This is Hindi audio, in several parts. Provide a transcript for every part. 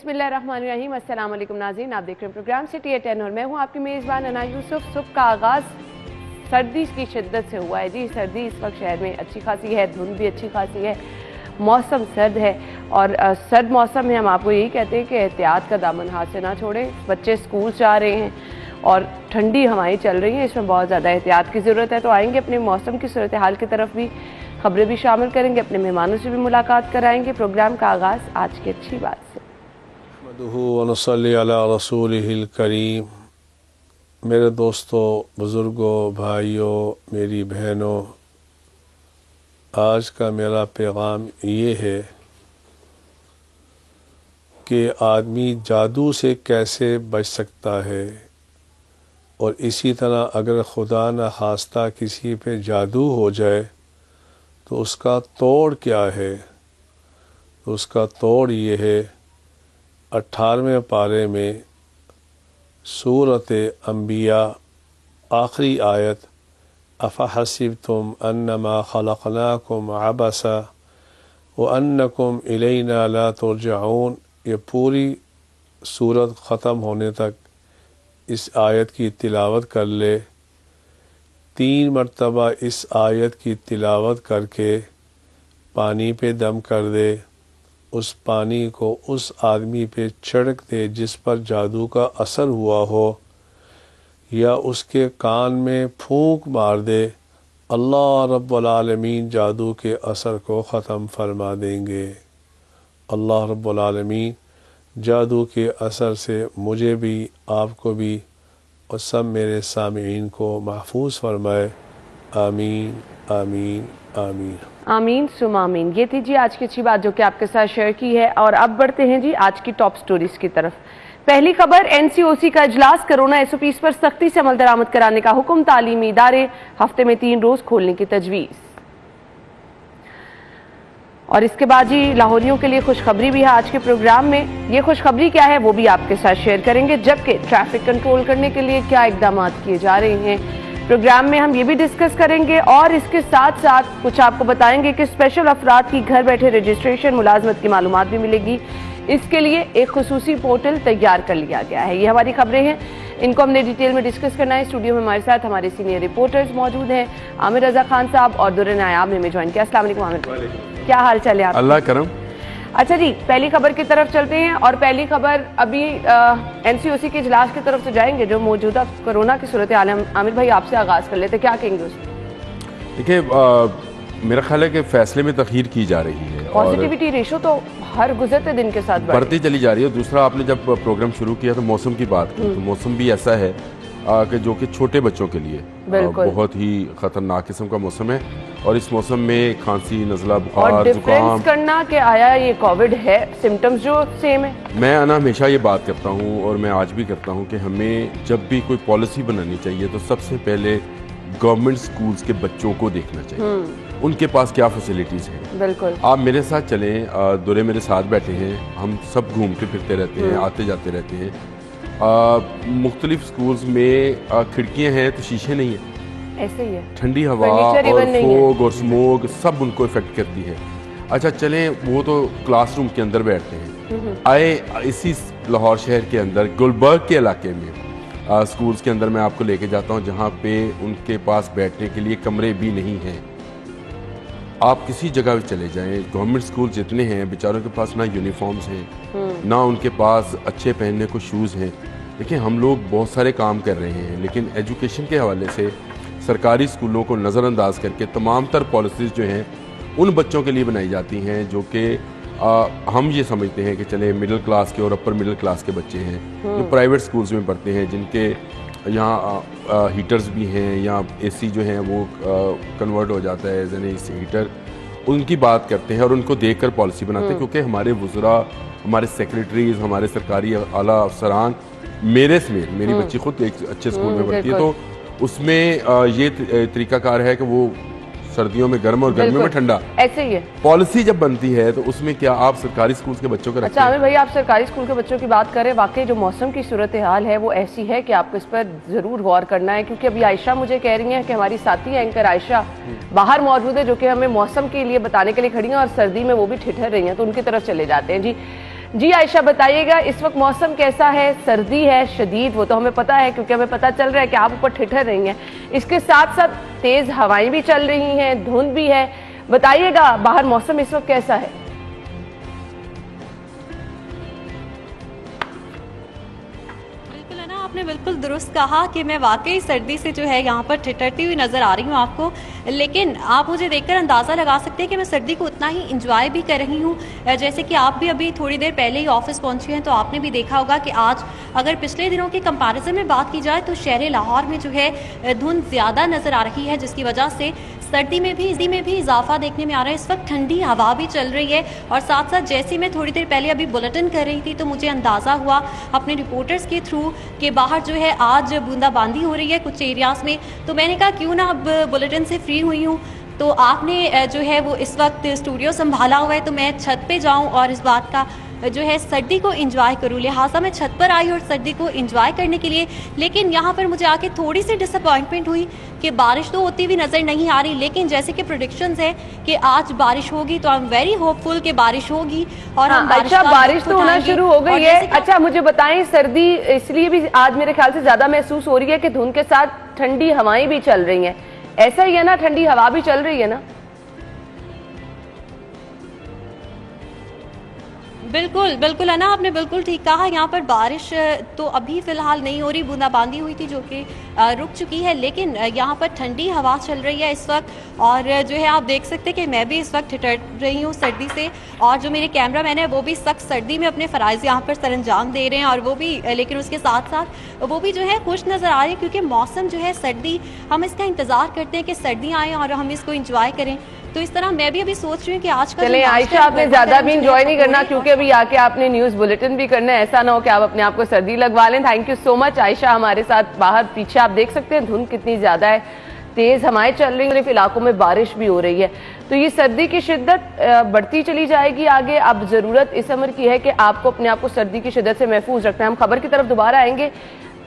बिस्मिल्लाहिर्रहमानिर्रहीम। अस्सलाम वालेकुम नाज़रीन, आप देख रहे हैं प्रोग्राम सिटी एट 10 और मैं हूं आपकी मेज़बान अना यूसुफ। सुबह का आगाज़ सर्दी की शिद्दत से हुआ है जी। सर्दी इस वक्त शहर में अच्छी खासी है, धुंध भी अच्छी खासी है, मौसम सर्द है और सर्द मौसम में हम आपको यही कहते हैं कि एहतियात का दामन हाथ से ना छोड़ें। बच्चे स्कूल जा रहे हैं और ठंडी हवाएं चल रही हैं, इसमें बहुत ज़्यादा एहतियात की ज़रूरत है। तो आएंगे अपने मौसम की सूरत हाल की तरफ भी, खबरें भी शामिल करेंगे, अपने मेहमानों से भी मुलाकात कराएंगे। प्रोग्राम का आगाज़ आज की अच्छी बात से। रसूलिहिल करीम। मेरे दोस्तों, बुज़ुर्गों, भाइयों, मेरी बहनों, आज का मेरा पैगाम ये है कि आदमी जादू से कैसे बच सकता है, और इसी तरह अगर खुदा न खास्ता किसी पे जादू हो जाए तो उसका तोड़ क्या है। तो उसका तोड़ ये है, 18वें पारे में सूरत अंबिया आखिरी आयत, अफ़हसिबतुम अन्नमा खलक़नाकुम अबसा व अन्नकुम इलैना ला तुरजऊन। ये पूरी सूरत ख़त्म होने तक इस आयत की तिलावत कर ले। 3 मरतबा इस आयत की तिलावत करके पानी पे दम कर दे, उस पानी को उस आदमी पे छिड़क दे जिस पर जादू का असर हुआ हो, या उसके कान में फूंक मार दे। अल्लाह रब्बुल आलमीन जादू के असर को ख़त्म फरमा देंगे। अल्लाह रब्बुल आलमीन जादू के असर से मुझे भी, आपको भी और सब मेरे सामीईन को महफूज फरमाए। आमीन आमीन आमीन आमीन सुम आमीन। ये थी जी आज की अच्छी बात जो कि आपके साथ शेयर की है। और अब बढ़ते हैं जी आज की टॉप स्टोरीज की तरफ। पहली खबर, एनसीओसी का इजलास, कोरोना एसओपीज पर सख्ती से अमल दरामद कराने का हुक्म, तालीमी इदारे हफ्ते में 3 रोज खोलने की तजवीज़। और इसके बाद जी लाहौरियों के लिए खुशखबरी भी है आज के प्रोग्राम में। ये खुशखबरी क्या है वो भी आपके साथ शेयर करेंगे, जबकि ट्रैफिक कंट्रोल करने के लिए क्या इकदाम किए जा रहे हैं प्रोग्राम में हम ये भी डिस्कस करेंगे। और इसके साथ साथ कुछ आपको बताएंगे कि स्पेशल अफराद की घर बैठे रजिस्ट्रेशन, मुलाजमत की मालूमात भी मिलेगी। इसके लिए एक खुसूसी पोर्टल तैयार कर लिया गया है। ये हमारी खबरें हैं, इनको हमने डिटेल में डिस्कस करना है। स्टूडियो में हमारे साथ हमारे सीनियर रिपोर्टर्स मौजूद हैं, आमिर रजा खान साहब और दुर्र नायाब ने हमें ज्वाइन किया। अस्सलाम वालेकुम आमिर, क्या हाल चाल है आप? अल्लाह करम। अच्छा जी, पहली खबर की तरफ चलते हैं। और पहली खबर अभी एनसीओसी के इजलास की तरफ से जाएंगे जो मौजूदा कोरोना की सूरत हाल है। आमिर भाई आपसे आगाज कर लेते, क्या कहेंगे उसमें? देखिए, मेरा ख्याल है कि फैसले में तखीर की जा रही है। पॉजिटिविटी रेशो तो हर गुजरते दिन के साथ बढ़ती चली जा रही है। दूसरा, आपने जब प्रोग्राम शुरू किया तो मौसम की बात की, तो मौसम भी ऐसा है कि जो कि छोटे बच्चों के लिए बहुत ही खतरनाक किस्म का मौसम है। और इस मौसम में खांसी, नज़ला, बुखार, जुकाम करना कि आया ये कोविड है, सिम्टम्स जो सेम है। मैं हमेशा ये बात करता हूँ और मैं आज भी करता हूँ कि हमें जब भी कोई पॉलिसी बनानी चाहिए तो सबसे पहले गवर्नमेंट स्कूल्स के बच्चों को देखना चाहिए, उनके पास क्या फैसिलिटीज़ हैं। बिल्कुल, आप मेरे साथ चलें, दुरे मेरे साथ बैठे हैं, हम सब घूमते फिरते रहते हैं, आते जाते रहते हैं। मुख्तलिफ स्कूल्स में खिड़कियाँ हैं तो शीशे नहीं है, ऐसे ही है। ठंडी हवा और फोग और स्मोक सब उनको इफेक्ट करती है। अच्छा चलें, वो तो क्लासरूम के अंदर बैठते हैं। आए इसी लाहौर शहर के अंदर गुलबर्ग के इलाके में स्कूल्स के अंदर मैं आपको लेके जाता हूँ, जहाँ पे उनके पास बैठने के लिए कमरे भी नहीं हैं। आप किसी जगह भी चले जाएं, गवर्नमेंट स्कूल जितने हैं बेचारों के पास ना यूनिफॉर्म्स हैं, ना उनके पास अच्छे पहनने को शूज़ हैं। देखिए, हम लोग बहुत सारे काम कर रहे हैं, लेकिन एजुकेशन के हवाले से सरकारी स्कूलों को नज़रअंदाज करके तमाम तर पॉलिसीज़ जो हैं उन बच्चों के लिए बनाई जाती हैं जो कि हम ये समझते हैं कि चले मिडिल क्लास के और अपर मिडिल क्लास के बच्चे हैं जो प्राइवेट स्कूल्स में पढ़ते हैं, जिनके यहाँ हीटर्स भी हैं या एसी जो हैं वो कन्वर्ट हो जाता है एज एन एसी हीटर। उनकी बात करते हैं और उनको देखकर पॉलिसी बनाते हैं, क्योंकि हमारे वज़रा, हमारे सेक्रेटरीज, हमारे सरकारी आला अफसरान, मेरे समेत मेरी बच्ची खुद एक अच्छे स्कूल में पढ़ती है, तो उसमें ये तरीकाकार है कि वो सर्दियों में गर्म और गर्मियों में ठंडा, ऐसे ही है। पॉलिसी जब बनती है तो उसमें क्या आप सरकारी स्कूल के बच्चों को रखते हैं? अच्छा आमिर भाई, आप सरकारी स्कूल के बच्चों की बात करें, वाकई जो मौसम की सूरत हाल है वो ऐसी है कि आपको इस पर जरूर गौर करना है। क्योंकि अभी आयशा मुझे कह रही है कि हमारी साथी एंकर आयशा बाहर मौजूद है, जो कि हमें मौसम के लिए बताने के लिए खड़ी है और सर्दी में वो भी ठिठर रही है, तो उनकी तरफ चले जाते हैं जी। जी आयशा, बताइएगा इस वक्त मौसम कैसा है? सर्दी है शदीद, वो तो हमें पता है क्योंकि हमें पता चल रहा है कि आप ऊपर ठिठर रही हैं। इसके साथ साथ तेज हवाएं भी चल रही हैं, धुंध भी है। बताइएगा बाहर मौसम इस वक्त कैसा है? आपने बिल्कुल दुरुस्त कहा कि मैं वाकई सर्दी से जो है यहाँ पर ठिठरती हुई नज़र आ रही हूँ आपको, लेकिन आप मुझे देखकर अंदाज़ा लगा सकते हैं कि मैं सर्दी को उतना ही इंजॉय भी कर रही हूँ। जैसे कि आप भी अभी थोड़ी देर पहले ही ऑफिस पहुँचे हैं, तो आपने भी देखा होगा कि आज अगर पिछले दिनों के कंपैरिजन में बात की जाए तो शहर लाहौर में जो है धुंध ज़्यादा नज़र आ रही है, जिसकी वजह से सर्दी में भी इजाफा देखने में आ रहा है। इस वक्त ठंडी हवा भी चल रही है और साथ साथ जैसे मैं थोड़ी देर पहले अभी बुलेटिन कर रही थी तो मुझे अंदाज़ा हुआ अपने रिपोर्टर्स के थ्रू कि बाहर जो है आज बूंदाबांदी हो रही है कुछ एरियाज़ में। तो मैंने कहा क्यों ना अब बुलेटिन से फ्री हुई हूँ तो आपने जो है वो इस वक्त स्टूडियो संभाला हुआ है, तो मैं छत पे जाऊँ और इस बात का जो है सर्दी को एंजॉय करूँ, लिहाजा मैं छत पर आई और सर्दी को एंजॉय करने के लिए। लेकिन यहाँ पर मुझे आके थोड़ी सी डिसअपॉइंटमेंट हुई कि बारिश तो होती हुई नज़र नहीं आ रही, लेकिन जैसे कि प्रेडिक्शंस है कि आज बारिश होगी तो आई एम वेरी होपफुल कि बारिश होगी और हम बारिश तो होना शुरू हो गई है। अच्छा मुझे बताएं, सर्दी इसलिए भी आज मेरे ख्याल से ज्यादा महसूस हो रही है कि धुंध के साथ ठंडी हवाएं भी चल रही हैं, ऐसा ही है ना? ठंडी हवा भी चल रही है ना? बिल्कुल बिल्कुल है ना, आपने बिल्कुल ठीक कहा। यहाँ पर बारिश तो अभी फिलहाल नहीं हो रही, बूंदाबांदी हुई थी जो कि रुक चुकी है, लेकिन यहाँ पर ठंडी हवा चल रही है इस वक्त और जो है आप देख सकते हैं कि मैं भी इस वक्त ठिठर रही हूँ सर्दी से और जो मेरे कैमरा मैन है वो भी सख्त सर्दी में अपने फ़राइज़ यहाँ पर सरअंजाम दे रहे हैं और वो भी, लेकिन उसके साथ साथ वो भी जो है खुश नज़र आ रहे हैं क्योंकि मौसम जो है सर्दी, हम इसका इंतज़ार करते हैं कि सर्दियाँ आएँ और हम इसको इंजॉय करें। तो इस तरह मैं भी अभी सोच रही हूँ कि आज का चले आयशा, आपने ज्यादा भी इंजॉय नहीं करना क्योंकि अभी आके आपने न्यूज बुलेटिन भी करना है, ऐसा ना हो कि आप अपने आप को सर्दी लगवा लें। Thank you so much Ayesha, हमारे साथ बाहर पीछे आप देख सकते हैं धुंध कितनी ज्यादा है, तेज हवाएं चल रही हैं, इलाकों में बारिश भी हो रही है। तो ये सर्दी की शिद्दत बढ़ती चली जाएगी आगे। अब जरूरत इस अमर की है कि आपको अपने आप को सर्दी की शिद्दत से महफूज रखना है। हम खबर की तरफ दोबारा आएंगे,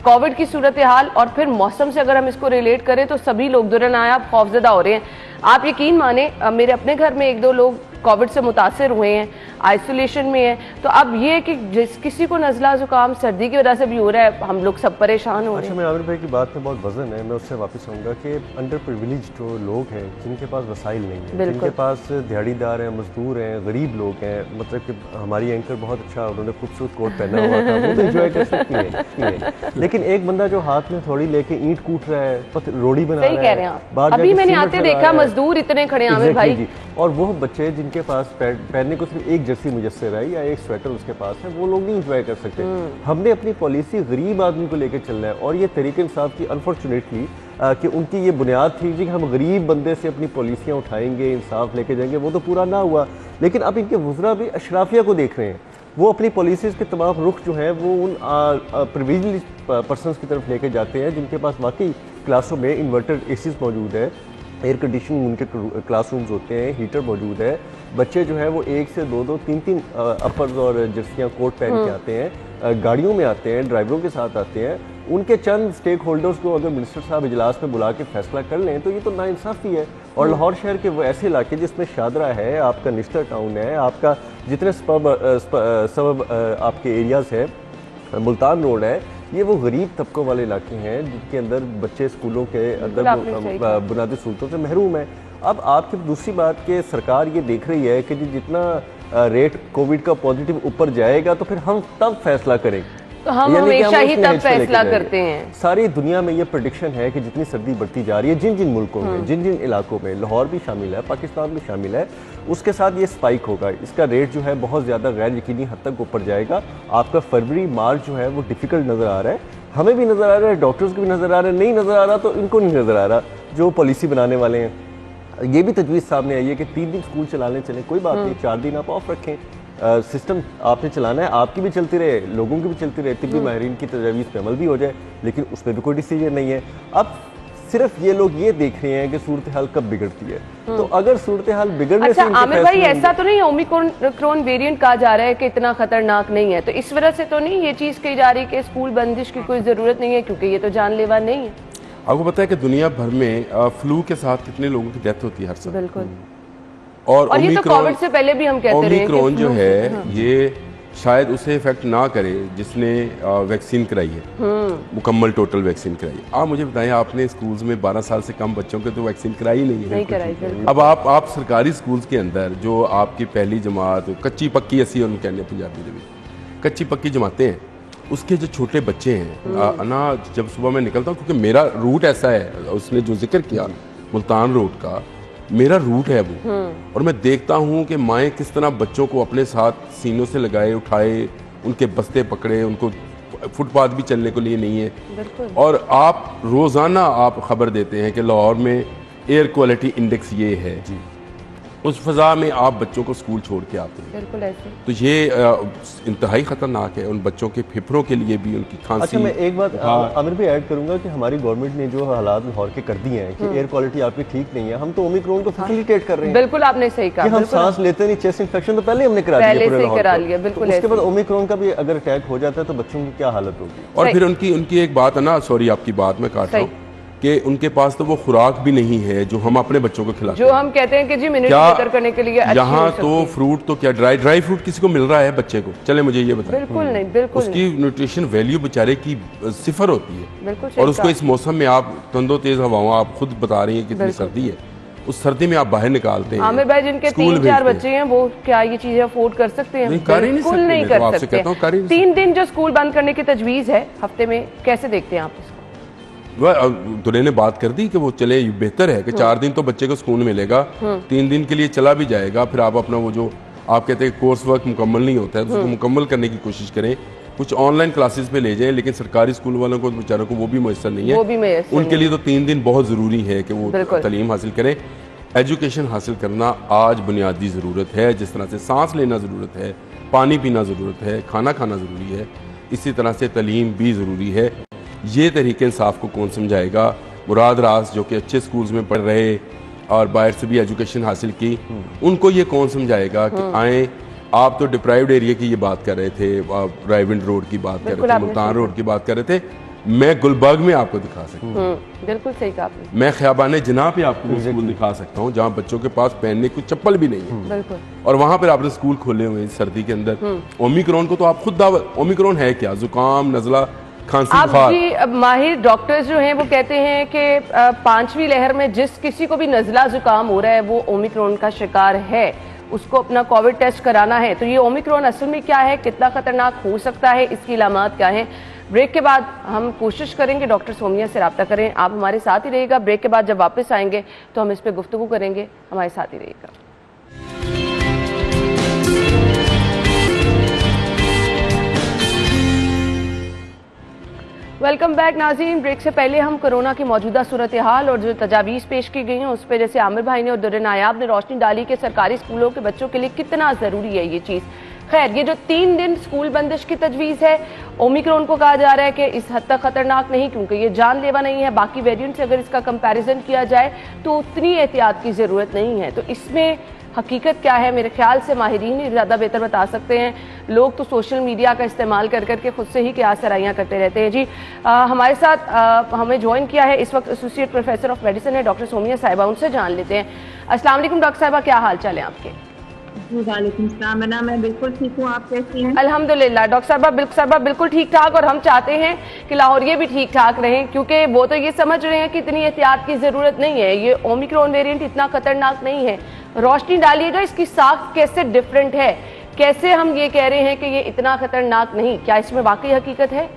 कोविड की सूरत हाल और फिर मौसम से अगर हम इसको रिलेट करें तो सभी लोग दुरनायाब खौफजदा हो रहे हैं। आप यकीन माने मेरे अपने घर में एक दो लोग कोविड से मुतासिर हुए हैं, आइसोलेशन में हैं, तो अब ये कि जिस किसी को नज़ला जुकाम सर्दी की वजह से भी हो रहा है, हम लोग सब परेशान हो रहे हैं। अच्छा, मैं आमिर भाई की बात में बहुत वजन है, मैं उससे वापस आऊँगा कि अंडर प्रिविलेज जो लोग हैं जिनके पास वसाइल नहीं है, जिनके पास दिहाड़ीदार हैं, मजदूर हैं, गरीब लोग हैं, मतलब कि हमारी एंकर बहुत अच्छा उन्होंने खूबसूरत कोट पहना हुआ था, वो तो एंजॉय कर सकती है। लेकिन एक बंदा जो हाथ में थोड़ी लेके ईंट कूट रहा है, रोड़ी बना रहा है, अभी मैंने आते देखा मजदूर इतने खड़े आमिर भाई, और वो बच्चे जिनके पास पहनने को सिर्फ एक जर्सी मुयस्सर है या एक स्वेटर उसके पास है, वो लोग नहीं इंजॉय कर सकते। हमने अपनी पॉलिसी गरीब आदमी को लेकर चलना है और ये तहरीक इंसाफ की अनफॉर्चुनेटली कि उनकी ये बुनियाद थी कि हम गरीब बंदे से अपनी पॉलिसियाँ उठाएंगे, इंसाफ लेके जाएंगे, वो तो पूरा ना हुआ। लेकिन अब इनके वज़रा भी अशराफिया को देख रहे हैं, वो अपनी पॉलिसीज़ के तमाम रुख जो है वो उन प्रिविलेज पर्सनस की तरफ लेके जाते हैं जिनके पास वाकई क्लासों में इन्वर्टेड एसीज़ मौजूद है, एयर कंडीशनिंग उनके क्लासरूम्स होते हैं, हीटर मौजूद है, बच्चे जो है वो 1 से 2-2, 3-3 अपर्स और जर्सियाँ कोट पहन के आते हैं, गाड़ियों में आते हैं, ड्राइवरों के साथ आते हैं। उनके चंद स्टेक होल्डर्स को अगर मिनिस्टर साहब इजलास में बुला के फैसला कर लें तो ये तो नाइंसाफ़ी है। और लाहौर शहर के वो ऐसे इलाके जिसमें शादरा है, आपका निश्तर टाउन है, आपका जितने सबब आपके एरियाज़ है, मुल्तान रोड है, ये वो गरीब तबकों वाले इलाके हैं जिनके अंदर बच्चे स्कूलों के अंदर बुनियादी सहूलतों से महरूम है। अब आपकी दूसरी बात कि सरकार ये देख रही है कि जितना रेट कोविड का पॉजिटिव ऊपर जाएगा तो फिर हम तब फैसला करेंगे, तो हम हमेशा ही तब फैसला करते हैं। सारी दुनिया में ये प्रेडिक्शन है कि जितनी सर्दी बढ़ती जा रही है, जिन जिन मुल्कों में, जिन जिन इलाकों में, लाहौर भी शामिल है, पाकिस्तान भी शामिल है, उसके साथ ये स्पाइक होगा, इसका रेट जो है बहुत ज़्यादा गैर यकीनी हद तक ऊपर जाएगा। आपका फरवरी मार्च जो है वो डिफ़िकल्ट नज़र आ रहा है, हमें भी नज़र आ रहा है, डॉक्टर्स को भी नज़र आ रहा है, नहीं नज़र आ रहा तो इनको नहीं नज़र आ रहा जो पॉलिसी बनाने वाले हैं। ये भी तजवीज़ सामने आई है कि 3 दिन स्कूल चलाने चलें, कोई बात नहीं, 4 दिन आप ऑफ रखें, सिस्टम आपने चलाना है, आपकी भी चलती रहे, लोगों की भी चलती रहे, तिब्बी माहिरीन की तजावीज़ पे अमल भी हो जाए, लेकिन उसमें भी कोई डिसीजन नहीं है। अब सिर्फ ये लोग ये देख रहे हैं कि सूरत हाल कब बिगड़ती है, तो अगर सूरत हाल बिगड़ने से आमिर भाई ऐसा तो नहीं है ओमिक्रॉन वेरिएंट कहा जा रहा है कि इतना खतरनाक नहीं है, तो इस वजह से तो नहीं ये चीज़ कही जा रही कि स्कूल बंदिश की कोई ज़रूरत नहीं है क्योंकि ये तो जानलेवा नहीं है। आपको पता है कि दुनिया भर में फ्लू के साथ कितने लोगों की डेथ होती है हर साल। बिल्कुल। और ये तो कोविड से पहले भी हम कहते रहे हैं ओमिक्रॉन जो है ये शायद उसे इफेक्ट ना करे जिसने वैक्सीन कराई है, मुकम्मल टोटल वैक्सीन कराई। आप मुझे बताएं, आपने स्कूल्स में 12 साल से कम बच्चों के तो वैक्सीन कराई नहीं है। अब आप सरकारी स्कूल्स के अंदर जो आपकी पहली जमात कच्ची पक्की असी उन्हें कहने पंजाबी में कच्ची पक्की जमातें हैं, उसके जो छोटे बच्चे हैं ना, जब सुबह मैं निकलता हूँ, क्योंकि मेरा रूट ऐसा है, उसने जो जिक्र किया मुल्तान रोड का, मेरा रूट है वो, और मैं देखता हूँ कि माएँ किस तरह बच्चों को अपने साथ सीनों से लगाए, उठाए, उनके बस्ते पकड़े, उनको फुटपाथ भी चलने के लिए नहीं है। और आप रोज़ाना आप खबर देते हैं कि लाहौर में एयर क्वालिटी इंडेक्स ये है, उस फजा में आप बच्चों को स्कूल छोड़ के आते हैं। बिल्कुल ऐसे। तो ये इंतहाई खतरनाक है उन बच्चों के फेफड़ों के लिए भी, उनकी खांसी। अच्छा, मैं एक बात आमिर भी ऐड करूंगा कि हमारी गवर्नमेंट ने जो हालात लाहौर के कर दिए हैं कि एयर क्वालिटी आपकी ठीक नहीं है, हम तो ओमिक्रॉन को फैसिलिटेट कर रहे हैं। बिल्कुल आपने सही कहा, हम सांस लेते नहीं, चेस्ट इन्फेक्शन तो पहले हमने करा दिया, बिल्कुल। उसके बाद ओमिक्रॉन का भी अगर अटैक हो जाता है तो बच्चों की क्या हालत होगी। और फिर उनकी एक बात है ना, सॉरी आपकी बात में काट रहा हूँ, कि उनके पास तो वो खुराक भी नहीं है जो हम अपने बच्चों को खिलाते हैं, जो हम कहते हैं कि जी इम्यूनिटी बेहतर करने के लिए यहाँ तो फ्रूट तो क्या ड्राई फ्रूट किसी को मिल रहा है बच्चे को, चले मुझे ये बताएं। बिल्कुल नहीं, बिल्कुल उसकी न्यूट्रिशन वैल्यू बेचारे की सिफर होती है। बिल्कुल। और उसको इस मौसम में आप तंदो तेज हवाओं, आप खुद बता रही हैं कितनी सर्दी है, उस सर्दी में आप बाहर निकालते हैं। आमिर भाई जिनके 3-4 बच्चे हैं वो क्या ये चीजें अफोर्ड कर सकते हैं? बिल्कुल नहीं कर सकते। 3 दिन जो स्कूल बंद करने की तजवीज है हफ्ते में, कैसे देखते हैं आप इसको? दुल्हे ने बात कर दी कि वो चले, बेहतर है कि 4 दिन तो बच्चे को स्कूल मिलेगा, 3 दिन के लिए चला भी जाएगा, फिर आप अपना वो जो आप कहते हैं कोर्स वर्क मुकम्मल नहीं होता है उसको मुकम्मल करने की कोशिश करें, कुछ ऑनलाइन क्लासेस पे ले जाएं, लेकिन सरकारी स्कूल वालों को बेचारों को वो भी मैसर नहीं है। उनके लिए तो 3 दिन बहुत ज़रूरी है कि वो तालीम हासिल करें। एजुकेशन हासिल करना आज बुनियादी ज़रूरत है, जिस तरह से सांस लेना ज़रूरत है, पानी पीना ज़रूरत है, खाना खाना ज़रूरी है, इसी तरह से तालीम भी ज़रूरी है। ये तरीके इंसाफ को कौन समझाएगा? मुराद राज जो कि अच्छे स्कूल्स में पढ़ रहे और बाहर से भी एजुकेशन हासिल की, उनको ये कौन समझाएगा कि आए? आप तो डिप्राइव्ड एरिया की ये बात कर रहे थे, रायविंड रोड की बात कर रहे थे, मुल्तान रोड की बात कर रहे थे, मैं गुलबर्ग में आपको दिखा सकता हूँ। बिल्कुल सही कहा आपने। मैं ख़ियाबान जनाह पे आपको स्कूल दिखा सकता हूँ जहाँ बच्चों के पास पहनने की चप्पल भी नहीं है। बिल्कुल। और वहाँ पर आपने स्कूल खोले हुए हैं सर्दी के अंदर। ओमिक्रॉन को तो आप खुद दावत, ओमिक्रॉन है क्या? जुकाम, नज़ला, खांसी, बुखार। जी माहिर डॉक्टर्स जो हैं वो कहते हैं कि 5वीं लहर में जिस किसी को भी नज़ला जुकाम हो रहा है वो ओमिक्रॉन का शिकार है, उसको अपना कोविड टेस्ट कराना है। तो ये ओमिक्रॉन असल में क्या है, कितना खतरनाक हो सकता है, इसकी अलामात क्या है? ब्रेक के बाद हम कोशिश करेंगे डॉक्टर सोमिया से रब्ता करें। आप हमारे साथ ही रहिएगा। ब्रेक के बाद जब वापस आएंगे तो हम इस पर गुफ्तगू करेंगे, हमारे साथ ही रहिएगा। वेलकम बैक नाज़रीन। ब्रेक से पहले हम कोरोना की मौजूदा सूरत हाल और जो तजावीज़ पेश की गई हैं उस पर जैसे आमिर भाई ने और दुर्रे नायाब ने रोशनी डाली कि सरकारी स्कूलों के बच्चों के लिए कितना ज़रूरी है ये चीज़। खैर, ये जो 3 दिन स्कूल बंदिश की तजवीज़ है, ओमिक्रॉन को कहा जा रहा है कि इस हद तक खतरनाक नहीं, क्योंकि ये जानलेवा नहीं है। बाकी वेरिएंट से अगर इसका कंपैरिजन किया जाए तो उतनी एहतियात की ज़रूरत नहीं है। तो इसमें हकीकत क्या है, मेरे ख्याल से माहिरीन ही ज़्यादा बेहतर बता सकते हैं। लोग तो सोशल मीडिया का इस्तेमाल कर करके खुद से ही क्या सराइयाँ करते रहते हैं। जी हमारे साथ हमें ज्वाइन किया है इस वक्त एसोसिएट प्रोफेसर ऑफ मेडिसिन है डॉक्टर सोमिया साहिबा, उनसे जान लेते हैं। अस्सलाम वालेकुम डॉक्टर साहिबा, क्या हाल चाल है आपके? जी वालेकुम सलाम, मैं बिल्कुल ठीक हूँ, आप कैसी हैं? अल्हम्दुलिल्लाह डॉक्टर साहिबा बिल्कुल ठीक ठाक, और हम चाहते हैं कि लाहौर ये भी ठीक ठाक रहें, क्योंकि वो तो ये समझ रहे हैं कि इतनी एहतियात की ज़रूरत नहीं है, ये ओमिक्रॉन वेरिएंट इतना खतरनाक नहीं है। रोशनी डालिएगा, इसकी साख्त कैसे डिफरेंट है, कैसे हम ये कह रहे हैं कि ये इतना खतरनाक नहीं, क्या इसमें वाकई हकीकत है?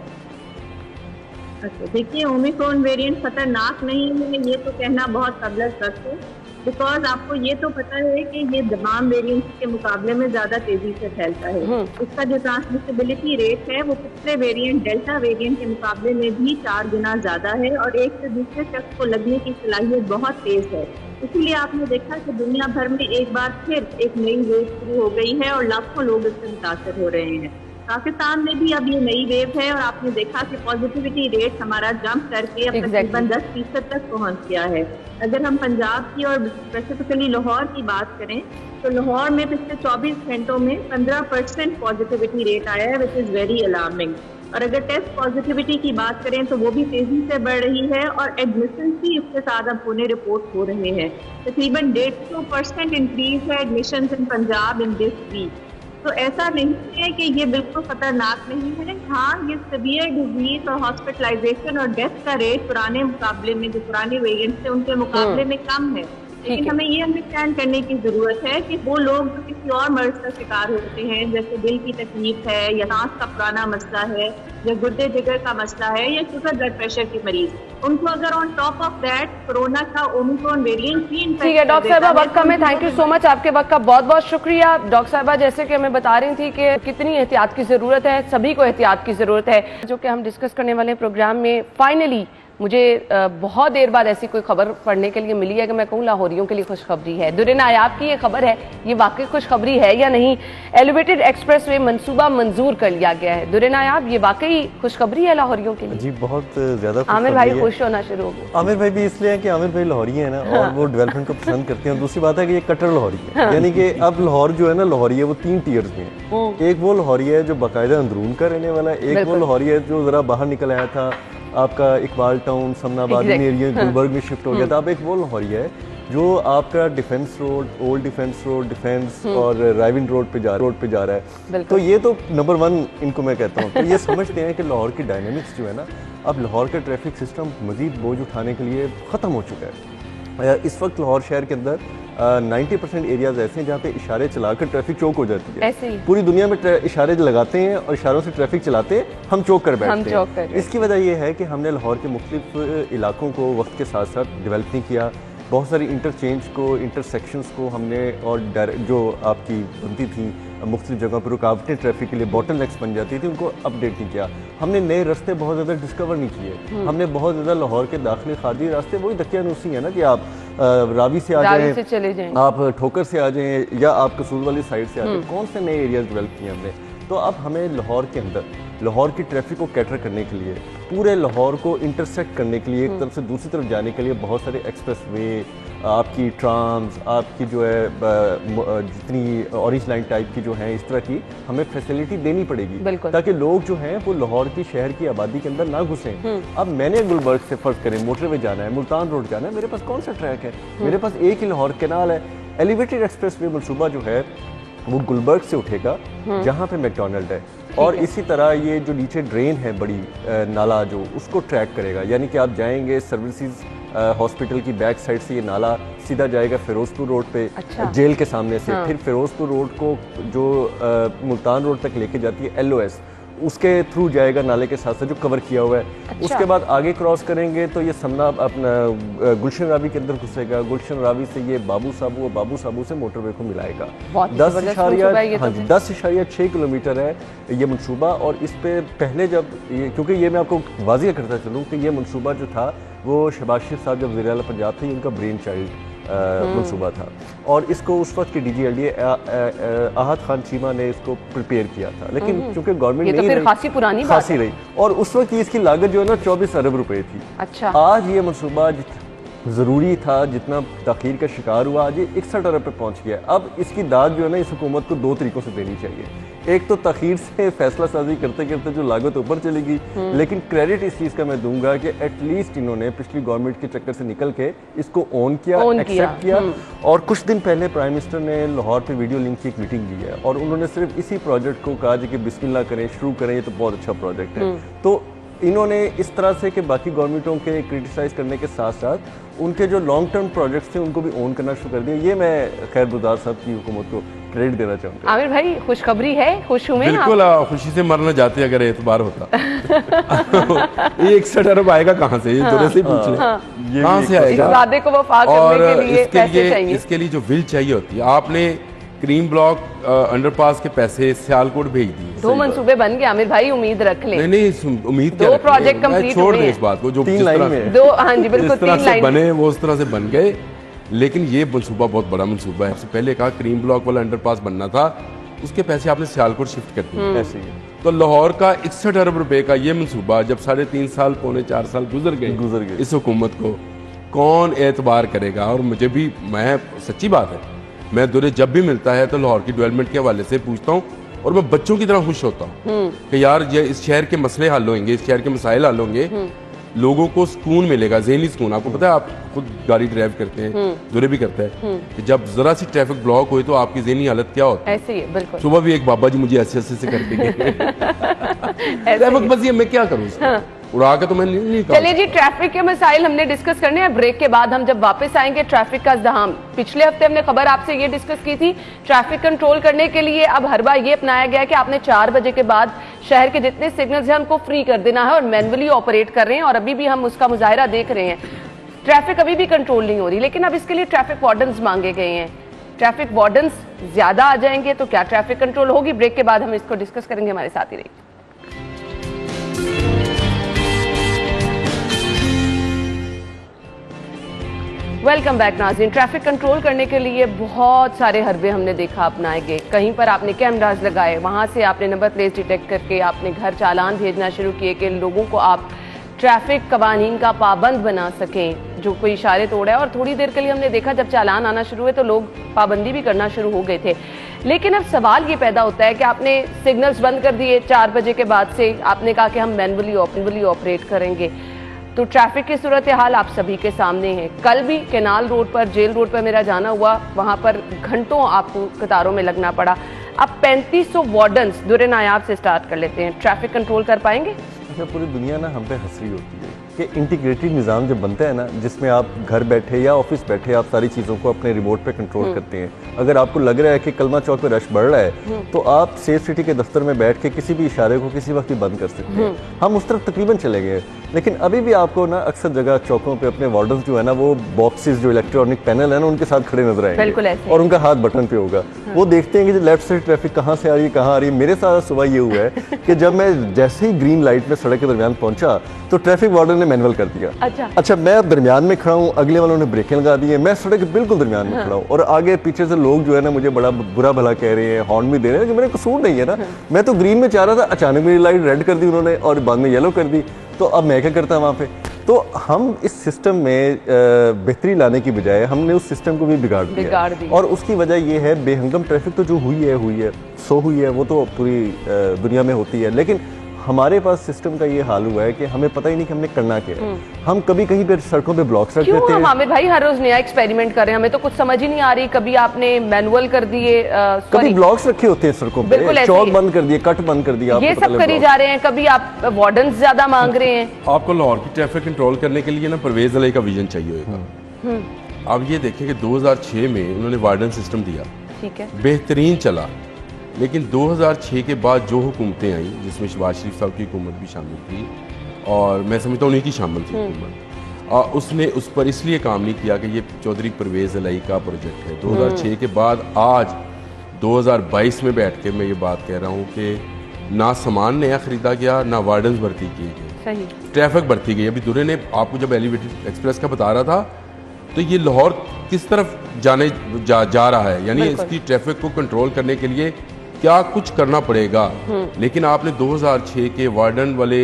अच्छा देखिए, ओमिक्रॉन वेरिएंट खतरनाक नहीं है ये तो कहना बहुत कबल सख्त है, बिकॉज आपको ये तो पता है कि ये तमाम वेरिएंट्स के मुकाबले में ज़्यादा तेज़ी से फैलता है। इसका जो ट्रांसमिसिबिलिटी रेट है वो पिछले वेरिएंट डेल्टा वेरिएंट के मुकाबले में भी 4 गुना ज़्यादा है, और एक से दूसरे शख्स को लगने की सलाहियत बहुत तेज़ है। इसीलिए आपने देखा कि दुनिया भर में एक बार फिर एक नई वेव शुरू हो गई है और लाखों लोग इससे मुतासर हो रहे हैं। पाकिस्तान में भी अब ये नई वेव है और आपने देखा कि पॉजिटिविटी रेट हमारा जंप करके अब तकरीबन 10% तक पहुंच गया है। अगर हम पंजाब की और स्पेसिफिकली लाहौर की बात करें तो लाहौर में पिछले 24 घंटों में 15% पॉजिटिविटी रेट आया है, विच इज़ वेरी अलार्मिंग। और अगर टेस्ट पॉजिटिविटी की बात करें तो वो भी तेजी से बढ़ रही है, और एडमिशन भी इसके साथ अब पुणे रिपोर्ट हो रहे हैं। तकरीबन 150% इंक्रीज है admission in Punjab in this week. तो ऐसा नहीं है कि ये बिल्कुल खतरनाक नहीं है। हाँ, ये सीवियर डिजीज और हॉस्पिटलाइजेशन और डेथ का रेट पुराने मुकाबले में, जो पुराने वेरिएंट थे उनके मुकाबले में कम है। लेकिन हमें ये अंडरस्टैंड करने की जरूरत है कि वो लोग जो किसी और मर्ज का शिकार होते हैं, जैसे दिल की तकलीफ है या सांस का पुराना मसला है या गुर्दे जिगर का मसला है या शुगर ब्लड प्रेशर के मरीज, उनको अगर on top of that corona का ओमिक्रॉन वेरिएंट भी ठीक है डॉक्टर साहबा, वक्त कम है। थैंक यू सो मच, आपके वक्त का बहुत बहुत शुक्रिया। डॉक्टर साहबा जैसे कि हमें बता रही थी कि कितनी एहतियात की जरूरत है, सभी को एहतियात की जरूरत है, जो कि हम डिस्कस करने वाले प्रोग्राम में फाइनली मुझे बहुत देर बाद ऐसी कोई खबर पढ़ने के लिए मिली है कि मैं कहूँ लाहौरियों के लिए खुशखबरी है। दुर्रे नायाब की ये खबर है, ये वाकई खुशखबरी है या नहीं? एलिवेटेड एक्सप्रेसवे मंसूबा मंजूर कर लिया गया है। दुर्रे नायाब, ये वाकई खुशखबरी है लाहौरियों के लिए? जी बहुत ज्यादा। आमिर भाई खुश होना शुरू हो गए। आमिर भाई भी इसलिए है कि आमिर भाई लाहौरी है ना, और वो डेवलपमेंट को पसंद करते हैं। दूसरी बात है कि ये कट्टर लाहौरी है, यानी कि अब लाहौर जो है ना, लाहौरी है वो 3 टियर्स में है। एक वो लाहौरी है जो बाकायदा अंदरून का रहने वाला है, एक वो लाहौरी है जो जरा बाहर निकल आया था, आपका इकबाल टाउन, समनाबाद एरिया, गुलबर्ग में शिफ्ट हो गया था। अब एक वो लाहौरी है जो आपका defence road, old defence road, defence और राइविन रोड पे जा रहा है। तो ये तो नंबर 1 इनको मैं कहता हूँ। तो ये समझते हैं कि लाहौर की डायनेमिक्स जो है ना, अब लाहौर का ट्रैफिक सिस्टम मजीद बोझ उठाने के लिए ख़त्म हो चुका है। इस वक्त लाहौर शहर के अंदर 90% एरियाज ऐसे हैं जहाँ पे इशारे चलाकर ट्रैफिक चौक हो जाती है। ऐसे ही पूरी दुनिया में इशारे लगाते हैं और इशारों से ट्रैफिक चलाते हैं, हम चौक कर बैठते हैं। इसकी वजह यह है कि हमने लाहौर के मुख्तलिफ इलाकों को वक्त के साथ साथ डेवलप नहीं किया। बहुत सारी इंटरचेंज को, इंटरसेक्शंस को हमने, और जो आपकी बनती थी मुख्तलिफ जगहों पर रुकावटें ट्रैफिक के लिए बॉटलनेक्स बन जाती थी, उनको अपडेट नहीं किया। हमने नए रास्ते बहुत ज़्यादा डिस्कवर नहीं किए। हमने बहुत ज़्यादा लाहौर के दाखिली खादी रास्ते, वही दकियानूसी है ना कि आप रावी से आ जाएं, आप ठोकर से आ जाएं या आप कसूर वाली साइड से आ जाएं। कौन से नए एरियाज डेवलप किए हमने? तो अब हमें लाहौर के अंदर लाहौर की ट्रैफिक को कैटर करने के लिए, पूरे लाहौर को इंटरसेक्ट करने के लिए, एक तरफ से दूसरी तरफ जाने के लिए बहुत सारे एक्सप्रेसवे, आपकी ट्राम्स, आपकी जो है जितनी ऑरेंज लाइन टाइप की जो है, इस तरह की हमें फैसिलिटी देनी पड़ेगी ताकि लोग जो हैं वो लाहौर की शहर की आबादी के अंदर ना घुसें। अब मैंने गुलबर्ग से फर्ज करें मोटरवे जाना है, मुल्तान रोड जाना है, मेरे पास कौन सा ट्रैक है? मेरे पास एक ही लाहौर कैनाल है। एलिवेटेड एक्सप्रेसवे मनसूबा जो है वो गुलबर्ग से उठेगा जहाँ पे मैकडॉनल्ड है, और इसी तरह ये जो नीचे ड्रेन है बड़ी नाला जो, उसको ट्रैक करेगा। यानी कि आप जाएंगे सर्विसेज हॉस्पिटल की बैक साइड से, ये नाला सीधा जाएगा फिरोजपुर रोड पे, जेल के सामने से। फिर फिरोजपुर रोड को जो मुल्तान रोड तक लेके जाती है LOS, उसके थ्रू जाएगा नाले के साथ साथ जो कवर किया हुआ है। उसके बाद आगे क्रॉस करेंगे तो ये समना अपना गुलशन रावी के अंदर घुसेगा। गुलशन रावी से ये बाबू साबू और बाबू साबू से मोटरवे को मिलाएगा। 10.6 किलोमीटर है ये मनसूबा। और इस पे पहले जब ये, क्योंकि ये मैं आपको वाज़िह करता चलूँ कि ये मनसूबा जो था वो शहबाज शरीफ साहब जब वज़ीर-ए-आला पंजाब थे, उनका ब्रेन चाइल्ड मनसूबा था, और इसको उस वक्त के DGLDA आहत खान चीमा ने इसको प्रिपेयर किया था। लेकिन चूंकि गवर्नमेंट नहीं रही, खासी रही, और उस वक्त इसकी लागत जो है ना 24 अरब रुपए थी। अच्छा, आज ये मनसूबा ज़रूरी था, जितना ताख़ीर का शिकार हुआ, आज ये 61 अरब पे पहुंच गया। अब इसकी दाद जो है ना इस हुकूमत को 2 तरीकों से देनी चाहिए। एक तो ताख़ीर से फैसला साजी करते करते जो लागत ऊपर चलेगी, लेकिन क्रेडिट इस चीज़ का मैं दूंगा कि एटलीस्ट इन्होंने पिछली गवर्नमेंट के चक्कर से निकल के इसको ऑन किया, एक्सेप्ट किया। और कुछ दिन पहले प्राइम मिनिस्टर ने लाहौर पे वीडियो लिंक की एक मीटिंग ली है, और उन्होंने सिर्फ इसी प्रोजेक्ट को कहा कि बिस्मिल्लाह करें, शुरू करें, ये तो बहुत अच्छा प्रोजेक्ट है। तो इन्होंने इस तरह से कि बाकी गवर्नमेंटों के क्रिटिसाइज करने के साथ साथ उनके जो लॉन्ग टर्म प्रोजेक्ट्स थे उनको भी ओन करना शुरू कर दिया। ये मैं खैर बुदार साहब की हुकूमत को क्रेडिट देना चाहूँगा। आमिर भाई खुशखबरी है, खुश हुए? बिल्कुल, खुशी से मरना जाते अगर एतबार होता। ये 61 अरब आएगा कहाँ से? ये दूर से पूछ ले, कहाँ से आएगा? इस वादे को वफा करने के लिए पैसे चाहिए। इसके लिए जो विल चाहिए होती है। आपने क्रीम ब्लॉक अंडरपास के पैसे सियालकोट भेज दिए, 2 मंसूबे बन गए। आमिर भाई उम्मीद रख ले। नहीं उम्मीद क्या, 2 प्रोजेक्ट कंप्लीट छोड़ दे इस बात को, जो जिस तरह से बने वो उस तरह से बन गए। लेकिन ये मनसूबा बहुत बड़ा मनसूबा है। सबसे पहले कहा क्रीम ब्लॉक वाला अंडरपास बनना था, उसके पैसे आपने सियालकोट शिफ्ट कर दिए। ऐसे ही तो लाहौर का 61 अरब रुपए का ये मनसूबा जब 3.5 साल, पौने 4 साल गुजर गए इस हुकूमत को, कौन एतबार करेगा? और मुझे भी, मैं सच्ची बात है, मैं दुरे जब भी मिलता है तो लाहौर की डेवलपमेंट के हवाले से पूछता हूँ, और मैं बच्चों की तरह खुश होता हूँ कि यार ये इस शहर के मसले हल होंगे, इस शहर के मसाइल हल होंगे। लोगों को सुकून मिलेगा, ज़हनी सुकून। आपको पता है, आप खुद गाड़ी ड्राइव करते हैं, दूरे भी करते हैं, कि जब जरा सी ट्रैफिक ब्लॉक हुई तो आपकी ज़हनी हालत क्या होती है? ऐसे ही है, बिल्कुल। सुबह भी एक बाबा जी मुझे ऐसे से करके गए ट्रैफिक बस, ये मैं क्या करूँ, उड़ा के तो मैं नहीं कहा। चलिए जी, ट्रैफिक के मसाइल हमने डिस्कस करने हैं। ब्रेक के बाद हम जब वापस आएंगे, ट्रैफिक का इज़्दिहाम, पिछले हफ्ते हमने खबर आपसे ये डिस्कस की थी, ट्रैफिक कंट्रोल करने के लिए अब हर बार ये अपनाया गया है कि आपने 4 बजे के बाद शहर के जितने सिग्नल्स हैं उनको फ्री कर देना है और मैनुअली ऑपरेट कर रहे हैं, और अभी भी हम उसका मुजाहिरा देख रहे हैं। ट्रैफिक अभी भी कंट्रोल नहीं हो रही, लेकिन अब इसके लिए ट्रैफिक वार्डन्स मांगे गए हैं। ट्रैफिक वार्डन्स ज्यादा आ जाएंगे तो क्या ट्रैफिक कंट्रोल होगी? ब्रेक के बाद हम इसको डिस्कस करेंगे, हमारे साथ ही रहिए। वेलकम बैक नाज़रीन। ट्रैफिक कंट्रोल करने के लिए बहुत सारे हरबे हमने देखा अपनाए गए। कहीं पर आपने कैमराज लगाए, वहां से आपने नंबर प्लेट डिटेक्ट करके आपने घर चालान भेजना शुरू किए कि लोगों को आप ट्रैफिक कवानीन का पाबंद बना सकें जो कोई इशारे तोड़ा है। और थोड़ी देर के लिए हमने देखा जब चालान आना शुरू हुए तो लोग पाबंदी भी करना शुरू हो गए थे। लेकिन अब सवाल ये पैदा होता है कि आपने सिग्नल्स बंद कर दिए 4 बजे के बाद से, आपने कहा कि हम मैनुअली ऑपरेट करेंगे, तो ट्रैफिक की सूरत हाल आप सभी के सामने है। कल भी केनाल रोड पर, जेल रोड पर मेरा जाना हुआ, वहां पर घंटों आपको कतारों में लगना पड़ा। अब 3500 वार्डन्स, दुर्रे नायाब से स्टार्ट कर लेते हैं, ट्रैफिक कंट्रोल कर पाएंगे? अच्छा, पूरी दुनिया ना हम पे हंस रही होती है कि इंटीग्रेटेड निज़ाम जब बनता है ना, जिसमें आप घर बैठे या ऑफिस बैठे आप सारी चीज़ों को अपने रिमोट पे कंट्रोल करते हैं। अगर आपको लग रहा है कि कलमा चौक पे रश बढ़ रहा है तो आप सेफ सिटी के दफ्तर में बैठ के किसी भी इशारे को किसी वक्त भी बंद कर सकते हैं। हम उस तरफ तकरीबन चले गए, लेकिन अभी भी आपको ना अक्सर जगह चौकों पे अपने वार्डन्स जो है ना, वो बॉक्सेस जो इलेक्ट्रॉनिक पैनल है ना, उनके साथ खड़े नजर आएंगे और उनका हाथ बटन पे होगा। वो देखते हैं कि लेफ्ट साइड ट्रैफिक कहाँ से आ रही है, कहाँ आ रही है। मेरे साथ सुबह ये हुआ है कि जब मैं जैसे ही ग्रीन लाइट में सड़क के दरमियान पहुंचा तो ट्रैफिक वार्डन ने मैनुअल कर दिया। अच्छा, मैं अब दरमियान में खड़ा हूँ, अगले वालों ने ब्रेकें लगा दी है, मैं सड़क के बिल्कुल दरमियान में खड़ा हूँ और आगे पीछे से लोग जो है ना मुझे बड़ा बुरा भला कह रहे हैं, हॉर्न भी दे रहे हैं, मेरा कसूर नहीं है ना। मैं तो ग्रीन में चाह रहा था, अचानक मेरी लाइट रेड कर दी उन्होंने और बाद में येलो कर दी, तो अब मैं क्या करता वहाँ पे? तो हम इस सिस्टम में बेहतरी लाने की बजाय हमने उस सिस्टम को भी बिगाड़ दिया। और उसकी वजह ये है, बेहंगम ट्रैफिक तो जो हुई है सो हुई है, वो तो पूरी दुनिया में होती है, लेकिन हमारे पास सिस्टम का ये हाल हुआ है कि हमें पता ही नहीं कि हमने करना क्या है। हम कभी कहीं पे सड़कों पे ब्लॉक्स रख देते हैं। आमिर भाई हर रोज नया एक्सपेरिमेंट कर रहे हैं, हमें तो कुछ समझ ही नहीं आ रही। कभी आपने मैनुअल कर दिए, कभी ब्लॉक्स रखे होते हैं सड़कों पे, चौक बंद कर दिए, कट बंद कर दिया, ये सब करी जा रहे हैं। कभी आप वार्डन्स ज्यादा मांग रहे हैं। आपको लाहौर की ट्रैफिक कंट्रोल करने के लिए ना परवेज अली का विजन चाहिए होगा। आप ये देखें कि 2006 में उन्होंने वार्डन सिस्टम दिया, ठीक है, बेहतरीन चला, लेकिन 2006 के बाद जो हुकूमतें आई, जिसमें शहबाज शरीफ साहब की हुकूमत भी शामिल थी और मैं समझता हूँ उन्हीं की शामिल थी हुकूमत, उसने उस पर इसलिए काम नहीं किया कि ये चौधरी परवेज़ अलाई का प्रोजेक्ट है। 2006 के बाद आज 2022 में बैठ के मैं ये बात कह रहा हूँ कि ना सामान नया खरीदा गया, ना वार्डन्स भर्ती किए गए, ट्रैफिक भर्ती गई। अभी दुर्रे ने आपको जब एलिवेटेड एक्सप्रेस का बता रहा था तो ये लाहौर किस तरफ जा रहा है, यानी इसकी ट्रैफिक को कंट्रोल करने के लिए क्या कुछ करना पड़ेगा। लेकिन आपने 2006 के वार्डन वाले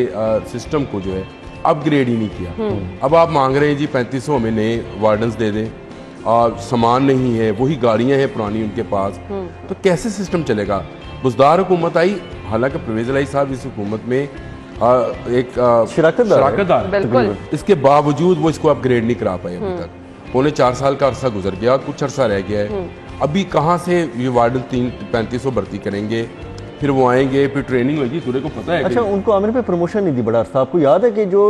सिस्टम को जो है अपग्रेड ही नहीं किया। अब आप मांग रहे हैं जी 3500 हमें नए वार्डन्स दे दें, और सामान नहीं है, वही गाड़ियां हैं पुरानी उनके पास, तो कैसे सिस्टम चलेगा? बुजदार हुकूमत आई, हालांकि परवेज़ अली साहब इस हुकूमत में एक शराकतदार, इसके बावजूद वो इसको अपग्रेड नहीं करा पाए अभी तक। पौने 4 साल का अरसा गुजर गया, कुछ अरसा रह गया है। अभी कहाँ से ये वार्डन 3500 भर्ती करेंगे, फिर वो आएंगे, फिर ट्रेनिंग होगी, तुझे को पता है। अच्छा, उनको आमिर पे प्रमोशन नहीं दी बड़ा अरसा। आपको याद है कि जो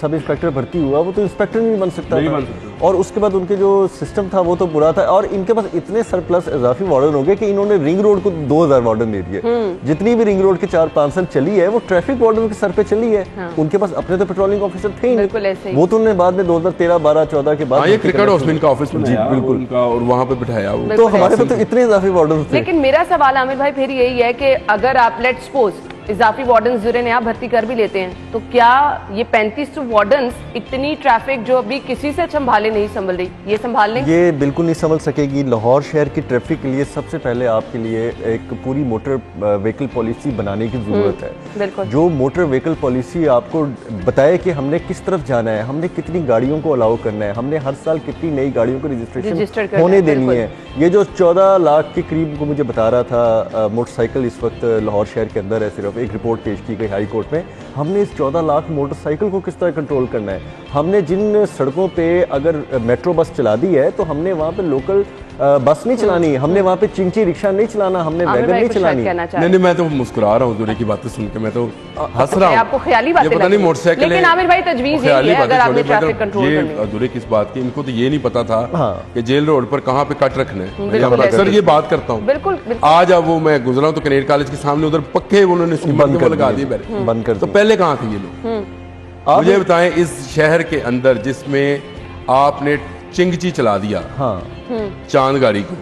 सब इंस्पेक्टर भर्ती हुआ वो तो इंस्पेक्टर नहीं बन सकता था, और उसके बाद उनके जो सिस्टम था वो तो बुरा था, और इनके पास इतने सरप्लस इजाफी वार्डन हो गए कि इन्होंने रिंग रोड को 2000 वार्डन दे दिए। जितनी भी रिंग रोड के 4-5 साल चली है वो ट्रैफिक वार्डन के सर पे चली है। उनके पास अपने तो पेट्रोलिंग ऑफिसर थे ही नहीं, वो तो उन्होंने बाद में 2013, 12, 14 के बाद क्रिकेट हाउसमैन का ऑफिस बिल्कुल और वहाँ पे बिठाया। तो हमारे पास तो इतने इजाफी वार्डन थे। लेकिन मेरा सवाल आमिर भाई फिर यही है कि अगर आप लेट्स सपोज इजाफी वार्डन्स जुरे ने आप भर्ती कर भी लेते हैं, तो क्या ये 3500 वार्डन्स इतनी ट्रैफिक जो अभी किसी से संभाले नहीं संभल रही, ये संभाल लें? ये बिल्कुल नहीं संभल सकेगी। लाहौर शहर की ट्रैफिक के लिए सबसे पहले आपके लिए एक पूरी मोटर व्हीकल पॉलिसी बनाने की जरूरत है, जो मोटर व्हीकल पॉलिसी आपको बताए कि हमने किस तरफ जाना है, हमने कितनी गाड़ियों को अलाउ करना है, हमने हर साल कितनी नई गाड़ियों को रजिस्ट्रेशन होने देनी है। ये जो 14 लाख के करीब को मुझे बता रहा था मोटरसाइकिल इस वक्त लाहौर शहर के अंदर है सिर्फ, एक रिपोर्ट पेश की गई हाई कोर्ट में, हमने इस 14 लाख मोटरसाइकिल को किस तरह कंट्रोल करना है। हमने जिन सड़कों पे अगर मेट्रो बस चला दी है तो हमने वहाँ पे लोकल बस नहीं चलानी, हमने वहाँ पे चिंची रिक्शा नहीं चलाना, हमने वैगन नहीं चलानी। नहीं, मैं तो मुस्कुरा रहा हूँ दूरे की बातें सुन के, मैं तो हंस रहा हूँ। आपको ख्याली बातें पता नहीं मोटरसाइकिल, लेकिन आमिर भाई तजवीज़ यही है अगर आपने ट्रैफिक कंट्रोल करनी है। दूरे किस बात की, इनको तो ये नहीं पता था कि जेल रोड पर कहाँ पे कट रखना है। बिल्कुल, अक्सर ये बात करता हूँ। बिल्कुल। आज अब वो मैं गुजरा हूँ तो कनेड कॉलेज के सामने उधर पक्के उन्होंने लगा दिए, बंद कर। तो पहले कहाँ थे ये लोग? मुझे बताएं, इस शहर के अंदर जिसमें आपने चिंगची चला दिया, चांद गाड़ी को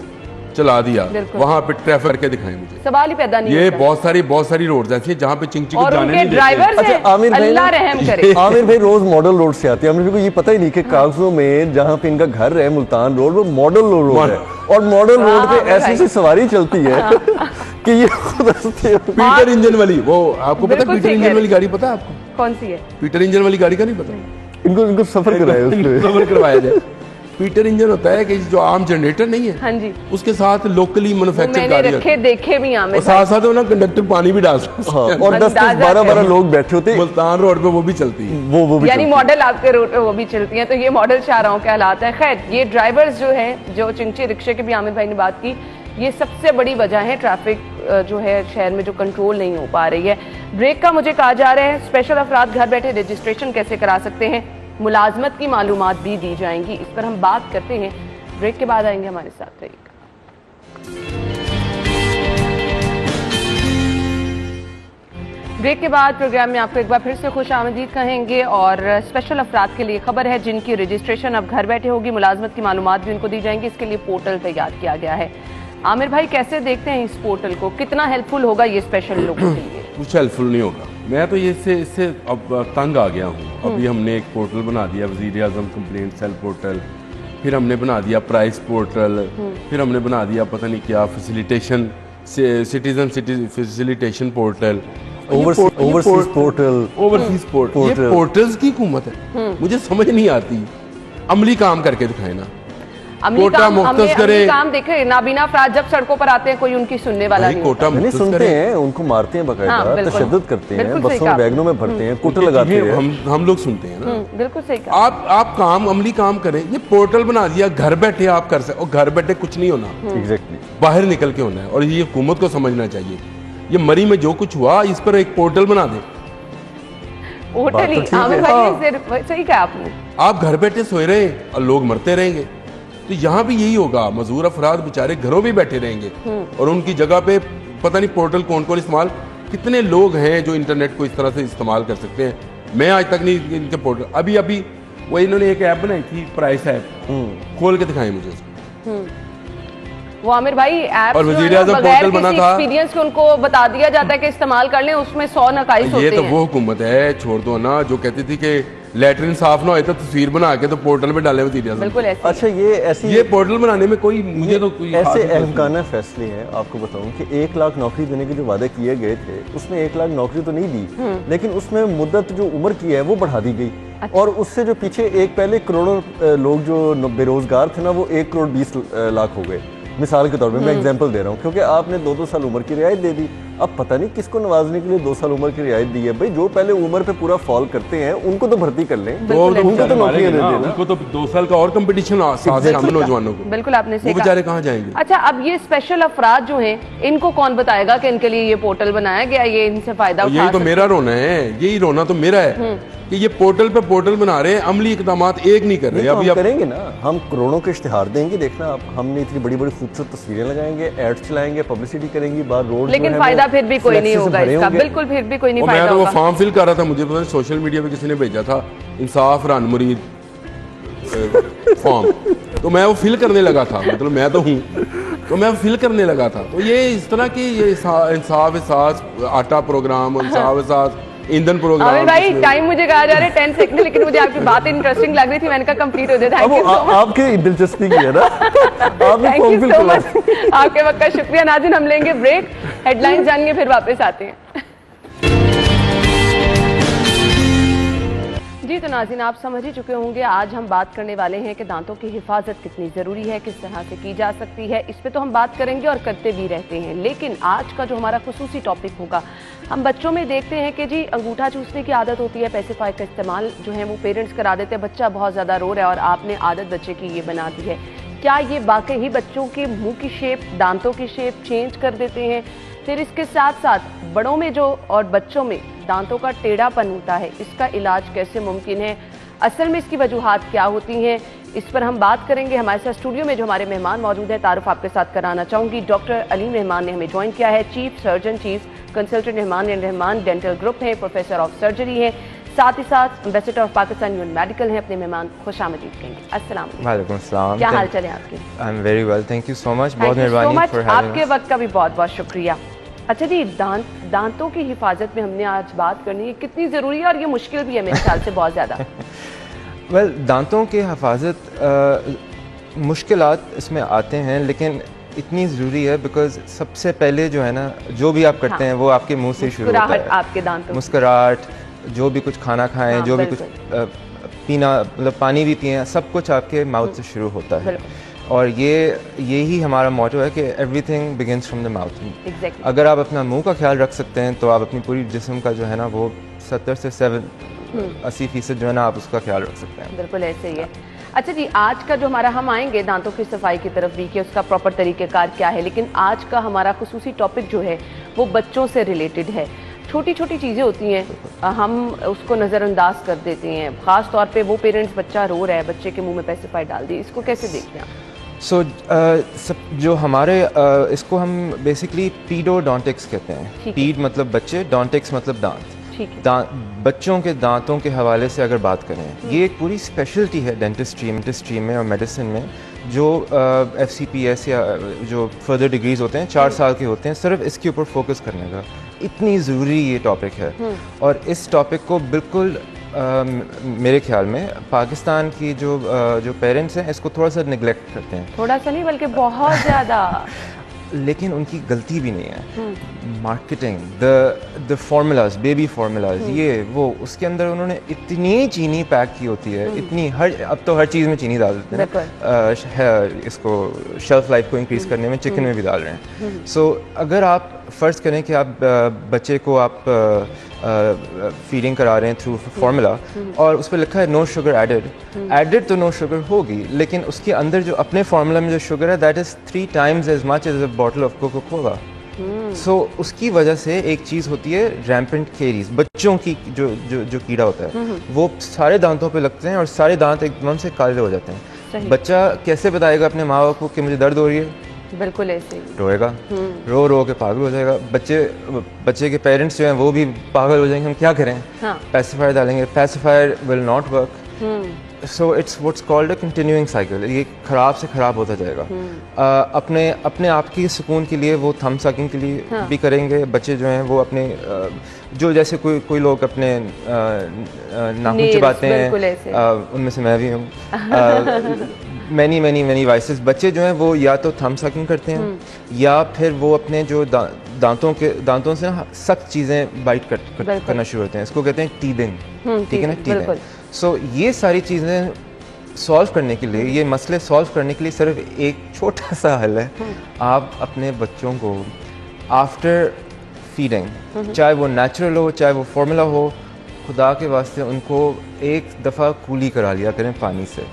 चला दिया, वहां पे ट्रैफिक करके दिखाएं मुझे। सवाल ही पैदा नहीं ये होता। बहुत सारी रोड ऐसी हैं जहाँ पे चिंगची को जाने नहीं देते। ड्राइवर्स हैं, आमिर भाई अल्लाह रहम करे। आमिर भाई रोज मॉडल रोड से आते हैं, आमिर भाई को ये पता ही नहीं कि कागजों में जहाँ पे इनका घर है मुल्तान रोड, वो मॉडल रोड है, और मॉडल रोड पे ऐसी सवारी चलती है कि ये खुद पीटर इंजन वाली, वो आपको पता है? पीटर इंजन वाली गाड़ी पता है आपको? कौन सी है? पीटर इंजन वाली गाड़ी का नहीं पता? इनको सफर कराया, उसमें सफर करवाया जाए। पीटर इंजन होता है कि जो आम जनरेटर नहीं है, हाँ जी, उसके साथ लोकली मैन्युफैक्चर मैंने रखे देखे भी हैं, और साथ साथ ना कंडक्टर पानी भी डाल सकते हैं, और 10-12 लोग बैठे होते हैं। मुल्तान रोड पे वो भी चलती है, वो भी यानी मॉडल आपके रोड पे वो भी चलती हैं। तो ये मॉडल शाहराहों के हालात है। खैर, ये ड्राइवर्स जो है, जो चिंची रिक्शे की भी आमिर भाई ने बात की, ये सबसे बड़ी वजह है ट्रैफिक जो है शहर में जो कंट्रोल नहीं हो पा रही है। ब्रेक का मुझे कहा जा रहा है स्पेशल अफराद घर बैठे रजिस्ट्रेशन कैसे करा सकते हैं, मुलाजमत की मालूमात भी दी जाएंगी, इस पर हम बात करते हैं। ब्रेक के बाद आएंगे, हमारे साथ रहिएगा। ब्रेक के बाद प्रोग्राम में आपको एक बार फिर से खुश आमदीद कहेंगे, और स्पेशल अफराद के लिए खबर है जिनकी रजिस्ट्रेशन अब घर बैठे होगी, मुलाजमत की मालूमात भी उनको दी जाएंगी। इसके लिए पोर्टल तैयार किया गया है। आमिर भाई कैसे देखते हैं इस पोर्टल को, कितना हेल्पफुल होगा ये स्पेशल लोगों के लिए? कुछ हेल्पफुल नहीं होगा, मैं तो ये इससे अब तंग आ गया हूँ। अभी हमने एक पोर्टल बना दिया, वज़ीर आज़म कंप्लेंट सेल पोर्टल, फिर हमने बना दिया प्राइस पोर्टल, फिर हमने बना दिया पता नहीं क्या facilitation, citizen facilitation portal, overseas portal. ये पोर्टल्स की हुकूमत है, मुझे समझ नहीं आती। अमली काम करके दिखाए ना, कोटा मुख्तस करे। काम देखे, नाबीना अफराद जब सड़कों पर आते हैं कोई उनकी सुनने वाला नहीं कोटा नहीं सुनते हैं, उनको मारते हैं बकायदा, तशद्दुद करते हैं, बसों में वैगनों में भरते हैं, कुट लगाते हैं। हम लोग सुनते हैं ना। बिल्कुल सही कहा। आप काम अमली काम करें। ये पोर्टल बना दिया, घर बैठे आप कर सकते, और घर बैठे कुछ नहीं होना, एग्जैक्टली बाहर निकल के होना है। और ये हुकूमत को समझना चाहिए, ये मरी में जो कुछ हुआ इस पर एक पोर्टल बना दे। पोर्टल ही आमिर भाई सही कहा आपने। आप घर बैठे सोए रहे और लोग मरते रहेंगे, तो यहाँ भी यही होगा। मजदूर अफराद बेचारे घरों में बैठे रहेंगे, और उनकी जगह पे पता नहीं पोर्टल कौन कौन इस्तेमाल, कितने लोग हैं जो इंटरनेट को इस तरह से इस्तेमाल कर सकते हैं। मैं आज तक नहीं इनके पोर्टल, अभी वो इन्होंने एक ऐप बनाई थी, प्राइस ऐप, खोल के दिखाएं मुझे उसको। वो आमिर भाई ऐप और वज़ीर आज़म पोर्टल बना था, एक्सपीरियंस के उनको बता दिया जाता है कि इस्तेमाल कर लें, उसमें 100 नकाइस होते हैं। ये तो वो हुकूमत है, छोड़ दो ना, जो कहती थी कि लैट्रिन साफ ना हो तो तस्वीर बना के तो पोर्टल में डाले वज़ीर आज़म। बिल्कुल ऐसे। अच्छा, ये पोर्टल बनाने में कोई मुझे तो कोई ऐसे अहमकाना फैसले हैं। आपको बताऊं कि 1 लाख नौकरी देने के जो वादे किए गए थे, उसमें 1 लाख नौकरी तो नहीं दी, लेकिन उसमें मुद्दत जो उम्र की है वो बढ़ा दी गई। अच्छा। और उससे जो पीछे एक पहले करोड़ों लोग जो बेरोजगार थे ना, वो 1 करोड़ 20 लाख हो गए। मिसाल के तौर पे मैं एग्जांपल दे रहा हूँ, क्योंकि आपने 2-2 साल उम्र की रियायत दे दी। अब पता नहीं किसको नवाजने के लिए 2 साल उम्र की रियायत दी है। भाई जो पहले उम्र पे पूरा फॉल करते हैं उनको तो भर्ती कर लें, उनको तो नौकरियां दे देना, उनको तो 2 साल का और कंपटीशन शामिल नौजवानों को। बिल्कुल आपने सही कहा। बेचारे कहाँ जाएंगे? अच्छा, अब ये स्पेशल अफराद जो हैं, इनको कौन बताएगा कि इनके लिए ये पोर्टल बनाया गया, ये इनसे फायदा उठा यही तो मेरा रोना है, यही रोना तो मेरा है कि ये पोर्टल पे पोर्टल बना रहे हैं, अमली इकदामात एक नहीं कर रहे। अभी हम करेंगे ना, हम करोड़ों के इश्तिहार देंगे, देखना आप, हमने इतनी बड़ी बड़ी खूबसूरत तस्वीरें लगाएंगे, एड्स चलाएंगे, पब्लिसिटी करेंगी, बाहर रोड, लेकिन फायदा फिर भी कोई नहीं होगा इसका, बिल्कुल फिर भी कोई नहीं फायदा होगा। मैं तो वो फॉर्म फिल कर रहा था, मुझे पता नहीं सोशल मीडिया पे किसी ने भेजा था, इंसाफ रान मुरीद फॉर्म, तो मैं वो फिल करने लगा था, मतलब मैं तो हूँ, तो मैं फिल करने लगा था। तो ये इस तरह की ये इंसाफ एहसास आटा प्रोग्राम, इंसाफ एहसास ईंधन प्रोग्राम। आमिर भाई टाइम मुझे कहा जा रहा है 10 सेकंड, लेकिन मुझे आपकी बात इंटरेस्टिंग लग रही थी, मैंने कहा कंप्लीट हो जाए। थैंक यू सो मच, आपके दिलचस्पी की है ना। थैंक यू सो मच, आपके वक्त का शुक्रिया। नाज़रीन, हम लेंगे ब्रेक, हेडलाइंस जानेंगे, फिर वापस आते हैं। जी तो नाज़रीन, आप समझ ही चुके होंगे आज हम बात करने वाले हैं कि दांतों की हिफाजत कितनी ज़रूरी है, किस तरह से की जा सकती है। इस पे तो हम बात करेंगे और करते भी रहते हैं, लेकिन आज का जो हमारा खुसूसी टॉपिक होगा, हम बच्चों में देखते हैं कि जी अंगूठा चूसने की आदत होती है, पेसिफायर का इस्तेमाल जो है वो पेरेंट्स करा देते हैं, बच्चा बहुत ज़्यादा रो रहा है और आपने आदत बच्चे की ये बना दी है। क्या ये वाकई ही बच्चों के मुँह की शेप, दांतों की शेप चेंज कर देते हैं? फिर इसके साथ साथ बड़ों में जो और बच्चों में दांतों का टेढ़ापन होता है, इसका इलाज कैसे मुमकिन है? असल में इसकी वजूहात क्या होती हैं? इस पर हम बात करेंगे। हमारे साथ स्टूडियो में जो हमारे मेहमान मौजूद हैं, तारुफ आपके साथ कराना चाहूँगी। डॉक्टर अलीम रहमान ने हमें ज्वाइन किया है, chief surgeon, chief consultant Rahman dental group हैं, प्रोफेसर ऑफ सर्जरी हैं, साथ ही साथ ambassador of Pakistan UN medical हैं। अपने मेहमान खुशामदीद कहेंगे। अस्सलाम वालेकुम अस्सलाम। क्या हाल चाल है आपके? I am very well, thank you so much. बहुत मेहरबानी फॉर हैविंग आपके वक्त का भी बहुत बहुत शुक्रिया। अच्छा जी, दांतों की हिफाजत में हमने आज बात करनी है, कितनी ज़रूरी है और ये मुश्किल भी है मेरे ख्याल से बहुत ज़्यादा। वेल, दांतों की हिफाजत मुश्किलात इसमें आते हैं, लेकिन इतनी ज़रूरी है बिकॉज सबसे पहले जो है ना, जो भी आप करते हैं वो आपके मुंह से शुरू होता है। आपके दांतों, मुस्कुराहट, जो भी कुछ खाना खाएं, जो भी कुछ पीना, मतलब पानी भी पिएं, सब कुछ आपके माउथ से शुरू होता है। और यही हमारा मोटो है कि everything begins from the mouth. अगर आप अपना मुंह का ख्याल रख सकते हैं तो आप अपनी पूरी जिस्म का जो है ना वो 70 से 80% जो है ना आप उसका ख्याल रख सकते हैं। बिल्कुल ऐसे ही है। अच्छा जी, आज का जो हमारा, हम आएंगे दांतों की सफाई की तरफ भी कि उसका प्रॉपर तरीक़ेकार क्या है, लेकिन आज का हमारा खुसूसी टॉपिक जो है वो बच्चों से रिलेटेड है। छोटी छोटी चीज़ें होती हैं, हम उसको नज़रअंदाज कर देते हैं, ख़ास तौर पे वो पेरेंट्स, बच्चा रो रहा है, बच्चे के मुंह में पेसिफायर डाल दिए, इसको कैसे देखते हैं? जो हमारे इसको हम बेसिकली पीडोडोंटिक्स कहते हैं। पीड मतलब बच्चे, डोंटिक्स मतलब दांत। बच्चों के दांतों के हवाले से अगर बात करें, ये एक पूरी स्पेशलिटी है डेंटिस्ट्री में और मेडिसिन में, जो FCPS या जो फर्दर डिग्रीज होते हैं 4 साल के होते हैं, सिर्फ इसके ऊपर फोकस करने का। इतनी ज़रूरी ये टॉपिक है और इस टॉपिक को बिल्कुल मेरे ख्याल में पाकिस्तान की जो पेरेंट्स हैं इसको थोड़ा सा निगलेक्ट करते हैं। थोड़ा सा नहीं बल्कि बहुत ज़्यादा। लेकिन उनकी गलती भी नहीं है। Marketing, the formulas, baby formulas, ये वो, उसके अंदर उन्होंने इतनी चीनी पैक की होती है, इतनी अब तो हर चीज़ में चीनी डाल देते हैं, इसको शेल्फ लाइफ को इंक्रीज़ करने में चिकन में भी डाल रहे हैं। सो अगर आप फ़र्ज़ करें कि आप बच्चे को आप फीडिंग करा रहे हैं थ्रू फार्मूला और उस पर लिखा है नो शुगर एडेड तो नो शुगर होगी, लेकिन उसके अंदर जो अपने फार्मूला में जो शुगर है that is 3 times as much as a bottle of Coca-Cola। सो उसकी वजह से एक चीज़ होती है रैम्पेंट केरीज, बच्चों की जो कीड़ा होता है वो सारे दांतों पे लगते हैं और सारे दांत एकदम से काले हो जाते हैं। बच्चा कैसे बताएगा अपने माँ बाप को कि मुझे दर्द हो रही है? बिल्कुल ऐसे ही रोएगा, रो के पागल हो जाएगा। बच्चे के पेरेंट्स जो हैं वो भी पागल हो जाएंगे, हम क्या करें? पेसिफायर डालेंगे, pacifier will not work. So it's what's called a continuing cycle. ये खराब से खराब होता जाएगा। अपने आप की सुकून के लिए वो थंब सकिंग के लिए भी करेंगे। बच्चे जो हैं वो अपने जो जैसे कोई लोग अपने नाखून चबाते हैं, उनमें से मैं भी हूँ। Many vices. बच्चे जो हैं वो या तो थंब सकिंग करते हैं या फिर वो अपने जो दांतों से ना सख्त चीज़ें बाइट करना शुरू होते हैं। इसको कहते हैं टीदिंग, ठीक है ना, टीदिंग। सो ये सारी चीज़ें सॉल्व करने के लिए, ये मसले सॉल्व करने के लिए सिर्फ एक छोटा सा हल है। आप अपने बच्चों को आफ्टर फीडिंग, चाहे वो नेचुरल हो चाहे वो फार्मूला हो, खुदा के वास्ते उनको एक दफ़ा कूली करा लिया करें पानी से।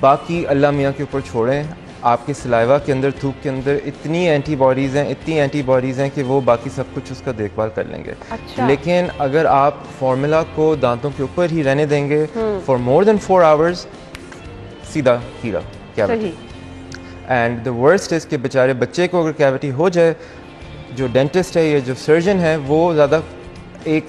बाकी अल्लाह मियाँ के ऊपर छोड़ें। आपके सलाइवा के अंदर, थूक के अंदर इतनी एंटीबॉडीज़ हैं कि वो बाकी सब कुछ उसका देखभाल कर लेंगे। अच्छा। लेकिन अगर आप फार्मूला को दांतों के ऊपर ही रहने देंगे फॉर मोर देन 4 hours, सीधा कीड़ा, cavity. And the worst is कि बेचारे बच्चे को अगर कैविटी हो जाए, जो डेंटिस्ट है या जो सर्जन है वो ज़्यादा एक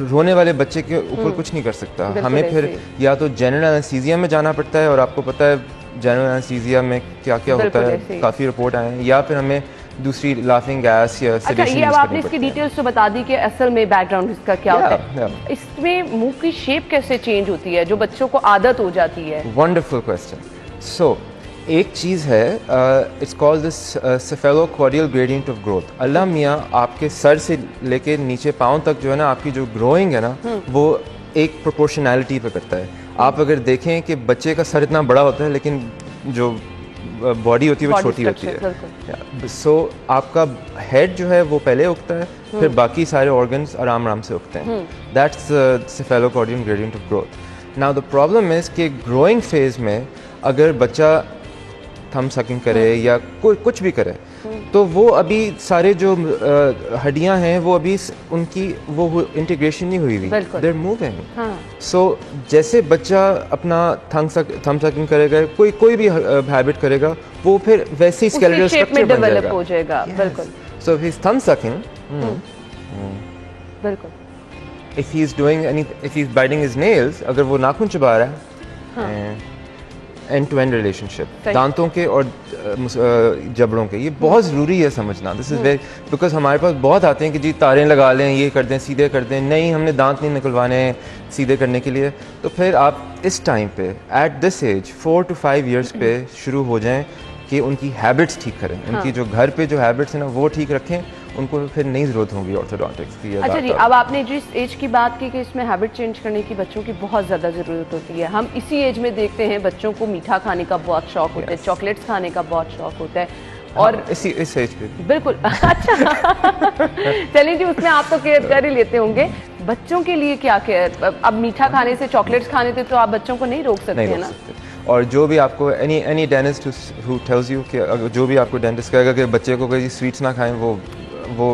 रोने वाले बच्चे के ऊपर कुछ नहीं कर सकता। हमें फिर या तो जनरल एनेस्थीसिया में जाना पड़ता है, और आपको पता है जनरल एनेस्थीसिया में क्या क्या होता है, काफ़ी रिपोर्ट आए हैं, या फिर हमें दूसरी लाफिंग गैस या सेडेशन। ये अब आपने इसकी डिटेल्स तो बता दी कि असल में बैकग्राउंड इसका क्या होता है। इसमें मुंह की शेप कैसे चेंज होती है जो बच्चों को आदत हो जाती है? Wonderful question. सो एक चीज़ है, it's called this cephalocaudal gradient of growth. Allah मियाँ आपके सर से लेके नीचे पाँव तक जो है ना, आपकी जो ग्रोइंग है ना, वो एक प्रोपोर्शनैलिटी पे करता है। आप अगर देखें कि बच्चे का सर इतना बड़ा होता है लेकिन जो बॉडी होती है वो छोटी होती है। सो आपका हेड जो है वो पहले उगता है, फिर बाकी सारे ऑर्गन्स आराम आराम से उगते हैं। That's cephalocaudal gradient of growth. Now the problem is कि ग्रोइंग फेज में अगर बच्चा थम सकिंग करे या कुछ भी करे तो वो अभी सारे जो हड्डियां हैं वो अभी उनकी वो इंटीग्रेशन नहीं हुई हुई, देयर मूविंग। सो जैसे बच्चा अपना थम सकिंग करेगा, कोई भी हैबिट करेगा, वो फिर वैसे ही स्केलेटल स्ट्रक्चर बन जाएगा, हो जाएगा। बिल्कुल। सो इफ ही इज थम सकिंग, बिल्कुल, if he is doing any, if he is biting his nails, अगर वो नाखून चबा रहा है, एंड टू एंड रिलेशनशिप दांतों के और जबड़ों के, ये बहुत ज़रूरी है समझना। दिस इज़ वेरी, बिकॉज हमारे पास बहुत आते हैं कि जी तारें लगा लें, ये कर दें, सीधे कर दें। नहीं, हमने दांत नहीं निकलवाने सीधे करने के लिए। तो फिर आप इस टाइम पे at this as 4 to 5 years पे शुरू हो जाएं कि उनकी हैबिट्स ठीक करें, उनकी जो घर पे जो हैबिट्स हैं ना वो ठीक रखें, उनको फिर नहीं ज़रूरत होगी ऑर्थोडोंटिक्स की। अच्छा जी, अब आपने जिस एज की बात की कि इसमें हैबिट चेंज करने की बच्चों की बहुत ज़्यादा ज़रूरत होती है, हम इसी एज में देखते हैं बच्चों को मीठा खाने का बहुत शौक होता है, चॉकलेट्स खाने का बहुत शौक होता है, और इस एज पे बिल्कुल। अच्छा चलिए जी, उसमें आप तो केयर कर ही लेते होंगे। बच्चों के लिए क्या केयर? अब मीठा खाने से, चॉकलेट्स खाने से तो आप बच्चों को नहीं रोक सकते हैं ना। और जो भी आपको any dentist who tells you कि जो भी आपको डेंटिस्ट कहेगा कि बच्चे को कोई स्वीट्स ना खाएं, वो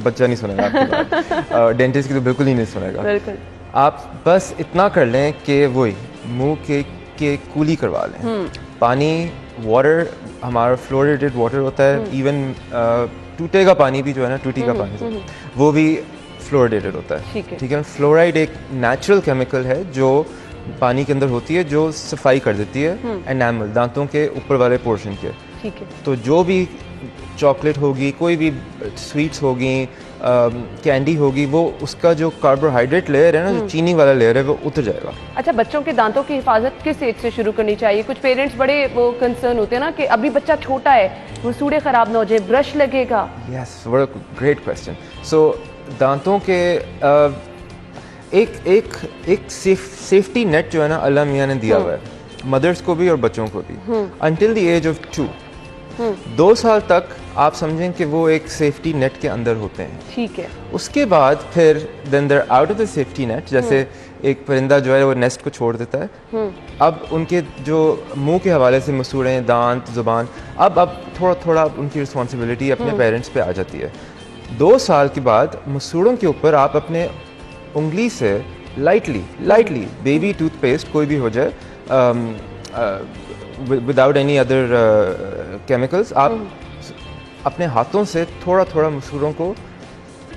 बच्चा नहीं सुनेगा आपकी। डेंटिस्ट की तो बिल्कुल ही नहीं सुनेगा। बिल्कुल। आप बस इतना कर लें कि वही मुंह के कूली करवा लें। पानी, वाटर, हमारा फ्लोरिडेटेड वाटर होता है, इवन टूटे का पानी भी जो है ना, टूटी का पानी वो भी फ्लोरिडेटेड होता है। ठीक है। फ्लोराइड एक नेचुरल केमिकल है जो पानी के अंदर होती है, जो सफाई कर देती है एनामल, दांतों के ऊपर वाले पोर्शन के। ठीक है। तो जो भी चॉकलेट होगी, कोई भी स्वीट्स होगी, कैंडी होगी, वो उसका जो कार्बोहाइड्रेट लेयर है ना, जो चीनी वाला लेयर है, वो उतर जाएगा। अच्छा, बच्चों के दांतों की हिफाजत किस एज से शुरू करनी चाहिए? कुछ पेरेंट्स बड़े वो कंसर्न होते हैं ना कि अभी बच्चा छोटा है, मसूड़े खराब ना हो जाए, ब्रश लगेगा। Yes, great question. सो दांतों के एक सेफ्टी नेट जो है ना, अल्लाह मियाँ ने दिया हुआ है मदर्स को भी और बच्चों को भी, अंटिल द एज ऑफ 2। 2 साल तक आप समझें कि वो एक सेफ्टी नेट के अंदर होते हैं। ठीक है। उसके बाद फिर then they're out of the safety net, जैसे एक परिंदा जो है वो नेस्ट को छोड़ देता है। अब उनके जो मुंह के हवाले से मसूड़े, दांत, जुबान, अब थोड़ा थोड़ा उनकी रिस्पॉन्सिबिलिटी अपने पेरेंट्स पे आ जाती है। 2 साल के बाद मसूड़ों के ऊपर आप अपने उंगली से लाइटली बेबी टूथपेस्ट कोई भी हो जाए, विदाउट एनी अदर केमिकल्स, आप अपने हाथों से थोड़ा थोड़ा मसूड़ों को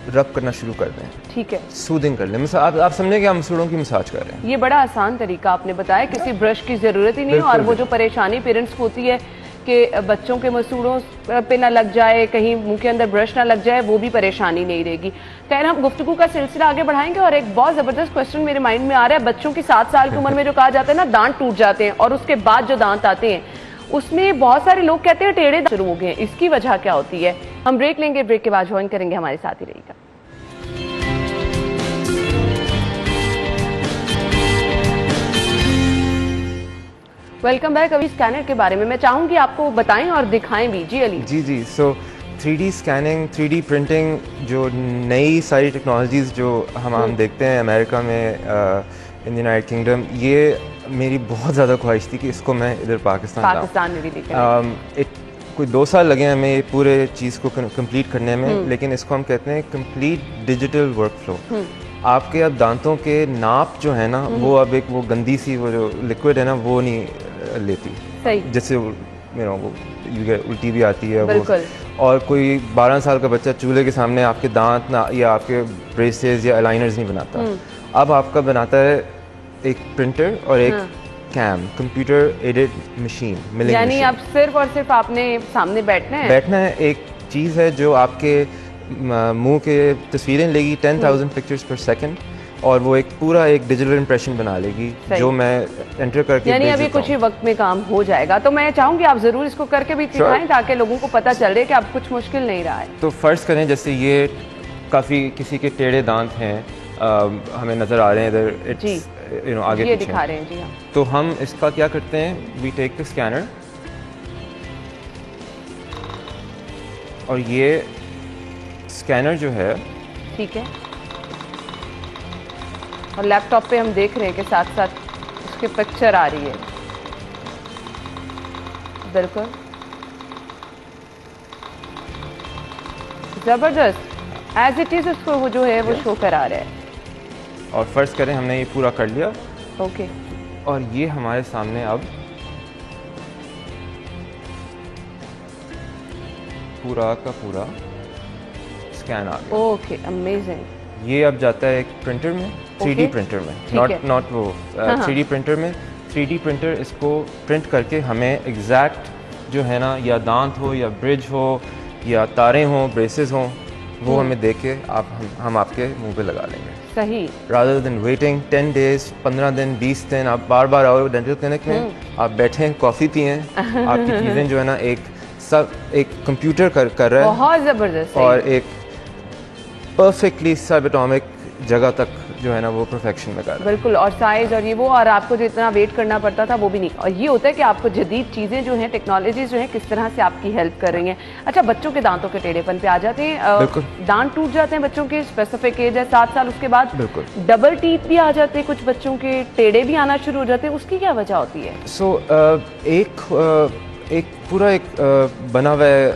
रब करना शुरू कर दें। ठीक है। सूदिंग कर लें। आप समझें कि आप मसूड़ों की मसाज कर रहे हैं। ये बड़ा आसान तरीका आपने बताया, किसी ब्रश की जरूरत ही नहीं है। और वो जो परेशानी पेरेंट्स को होती है कि बच्चों के मसूड़ों पे ना लग जाए, कहीं मुंह के अंदर ब्रश ना लग जाए, वो भी परेशानी नहीं रहेगी। खैर, हम गुफ्तगू का सिलसिला आगे बढ़ाएंगे और एक बहुत जबरदस्त क्वेश्चन मेरे माइंड में आ रहा है। बच्चों की 7 साल की उम्र में जो कहा जाता है ना, दांत टूट जाते हैं, और उसके बाद जो दांत आते हैं उसमें बहुत सारे लोग कहते हैं टेढ़े शुरू हो गए। इसकी वजह क्या होती है? हम ब्रेक लेंगे, ब्रेक के बाद ज्वाइन करेंगे, हमारे साथ ही रहिएगा। Welcome back. अभी स्कैनर के बारे में मैं चाहूंगी आपको बताएं और दिखाएं भी। जी अली। जी। सो 3D स्कैनिंग, 3D प्रिंटिंग, जो नई सारी टेक्नोलॉजीज़ जो हम देखते हैं अमेरिका में, इन यूनाइटेड किंगडम, ये मेरी बहुत ज़्यादा ख्वाहिश थी कि इसको मैं इधर पाकिस्तान में भी देखें। कोई 2 साल लगे हमें ये पूरे चीज़ को कंप्लीट करने में, लेकिन इसको हम कहते हैं कंप्लीट डिजिटल वर्कफ्लो। आपके अब दांतों के नाप जो है ना, वो अब एक वो गंदी सी वो जो लिक्विड है ना, वो नहीं लेती। सही। जैसे वो उल्टी भी आती है वो, और कोई 12 साल का बच्चा चूल्हे के सामने आपके दांत ना या आपके ब्रेसेस या अलाइनर्स नहीं बनाता। अब आपका बनाता है एक प्रिंटर और एक कैम, कंप्यूटर एडेड मशीन। यानी अब सिर्फ और सिर्फ आपने सामने बैठना है। एक चीज़ है जो आपके मुंह के तस्वीरें लेगी 10,000 पिक्चर्स पर सेकंड, और वो एक पूरा एक डिजिटल इंप्रेशन बना लेगी जो मैं एंटर करके, यानी अभी कुछ ही वक्त में काम हो जाएगा। तो मैं चाहूंगी आप जरूर इसको करके भी दिखाएं ताकि लोगों को पता चले कि अब कुछ मुश्किल नहीं रहा है। तो फर्ज करें जैसे ये काफ़ी किसी के टेढ़े दांत हैं, हमें नज़र आ रहे हैं इधर, इट्स यू नो आगे ये पीछे दिखा रहे हैं जी। हाँ, तो हम इसका क्या करते हैं, वी टेक द स्कैनर और ये स्कैनर जो है, ठीक है, और लैपटॉप पे हम देख रहे हैं कि साथ साथ उसकी पिक्चर आ रही है। बिल्कुल जबरदस्त, एज इट इज उसको वो जो है वो शो करा रहा है। और फर्ज करें हमने ये पूरा कर लिया, ओके, और ये हमारे सामने अब पूरा का पूरा स्कैन आ गया। Okay, amazing. ये अब जाता है एक प्रिंटर में, 3D प्रिंटर में, नॉट वो 3D प्रिंटर में। 3D प्रिंटर इसको प्रिंट करके हमें एग्जैक्ट जो है ना, या दांत हो या ब्रिज हो या तारें हों, ब्रेसेस हों, वो हमें दे के हम आपके मुंह पे लगा लेंगे। सही। रादर देन वेटिंग 10 डेज, 15 दिन, 20 दिन, आप बार बार आओ डेंटल क्लिनिक में, आप बैठें, कॉफ़ी पिएं, आपकी चीज़ें जो है ना एक कंप्यूटर कर रहा है, बहुत ज़बरदस्त, और एक परफेक्टली सब एटॉमिक जगह तक जो है ना वो परफेक्शन में कर रहा है। बिल्कुल, और साइज और ये वो, और आपको जो इतना वेट करना पड़ता था वो भी नहीं। और ये होता है कि आपको जदीद चीज़ें जो हैं, टेक्नोलॉजीज जो हैं, किस तरह से आपकी हेल्प कर रही हैं। अच्छा, बच्चों के दांतों के टेढ़ेपन पे आ जाते हैं, दांत टूट जाते हैं बच्चों के, स्पेसिफिक एज है 7 साल, उसके बाद डबल टीथ भी आ जाते हैं, कुछ बच्चों के टेढ़े भी आना शुरू हो जाते हैं, उसकी क्या वजह होती है? एक पूरा बना हुआ है,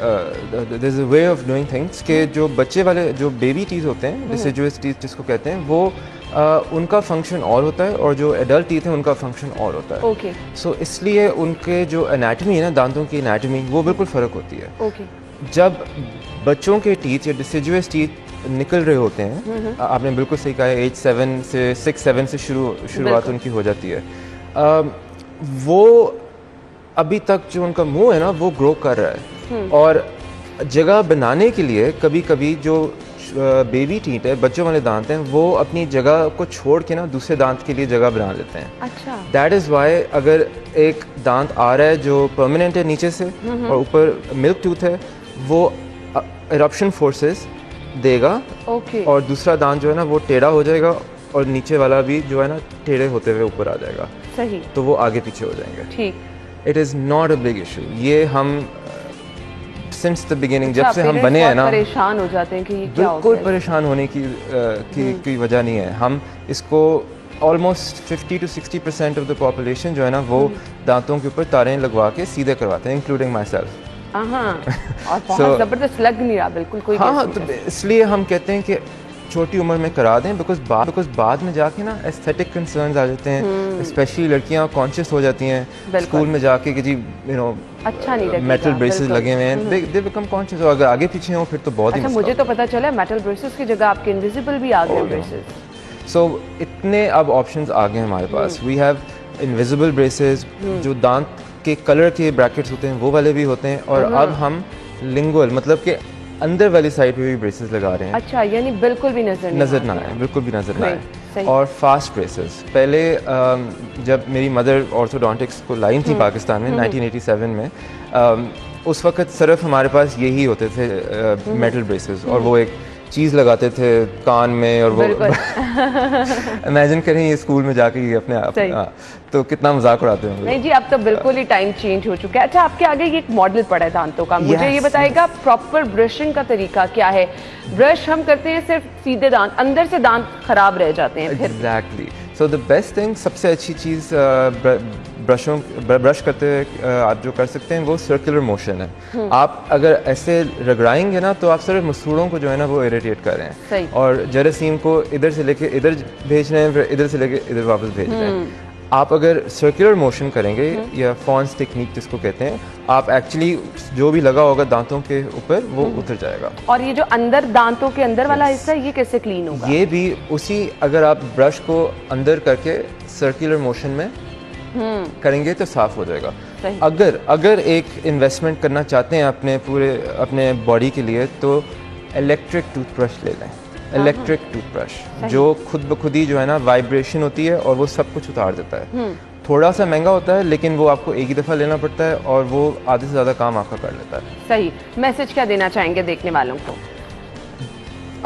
there is a way of doing things के जो बच्चे वाले जो बेबी टीथ होते हैं, डिसिडुअस टीथ जिसको कहते हैं, वो उनका फंक्शन और होता है, और जो एडल्ट टीथ है उनका फंक्शन और होता है। ओके। सो इसलिए उनके जो एनाटमी है ना, दांतों की एनाटमी, वो बिल्कुल फ़र्क होती है। ओके। जब बच्चों के टीथ या डिसिडुअस टीथ निकल रहे होते हैं, आपने बिल्कुल सही कहा, एज 7 से 6-7 से शुरुआत उनकी हो जाती है। वो अभी तक जो उनका मुंह है ना वो ग्रो कर रहा है, और जगह बनाने के लिए कभी कभी जो बेबी टीथ है, बच्चों वाले दांत हैं, वो अपनी जगह को छोड़ के ना दूसरे दांत के लिए जगह बना लेते हैं। अच्छा। दैट इज़ वाई अगर एक दांत आ रहा है जो परमानेंट है नीचे से, और ऊपर मिल्क टूथ है, वो इरप्शन फोर्सेस देगा, और दूसरा दांत जो है ना वो टेढ़ा हो जाएगा, और नीचे वाला भी जो है ना टेढ़े होते हुए ऊपर आ जाएगा। सही। तो वो आगे पीछे हो जाएंगे। ठीक। It is not a big issue. ये हम सिंस द बिगिनिंग, जब से हम बने हैं ना, परेशान हो जाते हैं कि ये क्या हो बिल्कुल गया। परेशान होने की वजह नहीं है। हम इसको almost 50 to 60% of the population जो है ना वो दांतों के ऊपर तारें लगवा के सीधे करवाते हैं, इंक्लूडिंग माई सेल्फ। और बहुत ज़बरदस्त लग नहीं रहा बिल्कुल कोई। हाँ, तो इसलिए हम कहते हैं कि छोटी उम्र में करा दें, बिकॉज बाद में जाके ना एस्थेटिक कंसर्न्स आ जाते हैं, स्पेशली लड़कियां कॉन्शियस हो जाती हैं स्कूल में जाके कि जी यू नो अच्छा नहीं लगेगा, मेटल ब्रेसेस लगे हुए हैं, दे बिकम कॉन्शियस। और अगर आगे पीछे हो फिर तो बहुत ही अच्छा, मुझे तो पता चला मेटल ब्रेसेस की जगह आपके इनविजिबल भी आ गए ब्रेसेस। सो इतने अब ऑप्शंस आ गए हमारे पास। वी हैव इनविजिबल ब्रेसेस, जो दांत के कलर के ब्रैकेट्स होते हैं वो वाले भी होते हैं, और अब हम लिंगुअल मतलब कि अंदर वाली साइड पे भी ब्रेसेस लगा रहे हैं। अच्छा, यानी बिल्कुल भी नजर ना आए, बिल्कुल भी नजर ना आए। और फास्ट ब्रेसेस, पहले जब मेरी मदर ऑर्थोडोंटिक्स को लाई थी पाकिस्तान में 1987 में, उस वक्त सिर्फ हमारे पास यही होते थे मेटल ब्रेसेस, और वो एक चीज़ लगाते थे कान में, और वो इमेजिन करें ये स्कूल में जाके ये अपने आप, तो कितना मजाक उड़ाते हैं। नहीं जी, अब तो बिल्कुल ही टाइम चेंज हो चुका है। अच्छा, आपके आगे ये एक मॉडल पड़ा है दांतों का, मुझे ये बताएगा प्रॉपर ब्रशिंग का तरीका क्या है? ब्रश हम करते हैं सिर्फ सीधे दांत, अंदर से दांत खराब रह जाते हैं फिर। Exactly. So the best thing, सबसे अच्छी चीज़ ब्रश करते हुए आप जो कर सकते हैं वो सर्कुलर मोशन है। आप अगर ऐसे रगड़ाएंगे ना तो आप सिर्फ मसूड़ों को जो है ना वो इरिटेट कर रहे हैं, और जरासीम को इधर से लेके इधर भेज रहे हैं, फिर इधर से लेके इधर वापस भेज रहे हैं। आप अगर सर्कुलर मोशन करेंगे, या फॉन्स टेक्निक जिसको कहते हैं, आप एक्चुअली जो भी लगा होगा दांतों के ऊपर वो उतर जाएगा। और ये जो अंदर दांतों के अंदर वाला हिस्सा है, ये कैसे क्लीन होगा? ये भी उसी, अगर आप ब्रश को अंदर करके सर्कुलर मोशन में करेंगे तो साफ हो जाएगा। अगर एक इन्वेस्टमेंट करना चाहते हैं अपने बॉडी के लिए, तो इलेक्ट्रिक टूथब्रश ले लें। इलेक्ट्रिक टूथब्रश जो खुद ब खुद ही जो है ना वाइब्रेशन होती है, और वो सब कुछ उतार देता है। थोड़ा सा महंगा होता है, लेकिन वो आपको एक ही दफ़ा लेना पड़ता है, और वो आधे से ज़्यादा काम आपका कर लेता है। सही। मैसेज क्या देना चाहेंगे देखने वालों को?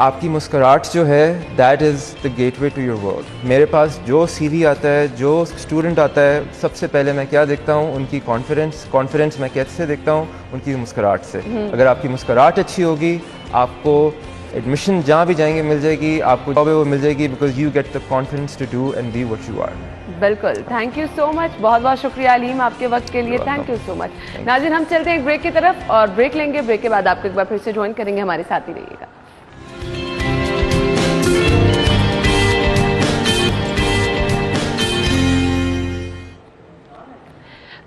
आपकी मुस्कुराहट जो है that is the gateway to your world. मेरे पास जो CV आता है, जो स्टूडेंट आता है, सबसे पहले मैं क्या देखता हूँ, उनकी कॉन्फिडेंस मैं कैसे देखता हूँ, उनकी मुस्कुराहट से। अगर आपकी मुस्कुराहट अच्छी होगी, आपको एडमिशन जहाँ भी जाएंगे मिल जाएगी, आपको जॉब है वो मिल जाएगी, because you get the confidence to do and be what you are. बिल्कुल, थैंक यू सो मच, बहुत बहुत शुक्रिया अलीम आपके वक्त के लिए, थैंक यू सो मच। नाज़रीन, हम चलते हैं एक ब्रेक की तरफ और ब्रेक लेंगे, ब्रेक के बाद आपको एक बार फिर से ज्वाइन करेंगे, हमारे साथ ही रहिएगा।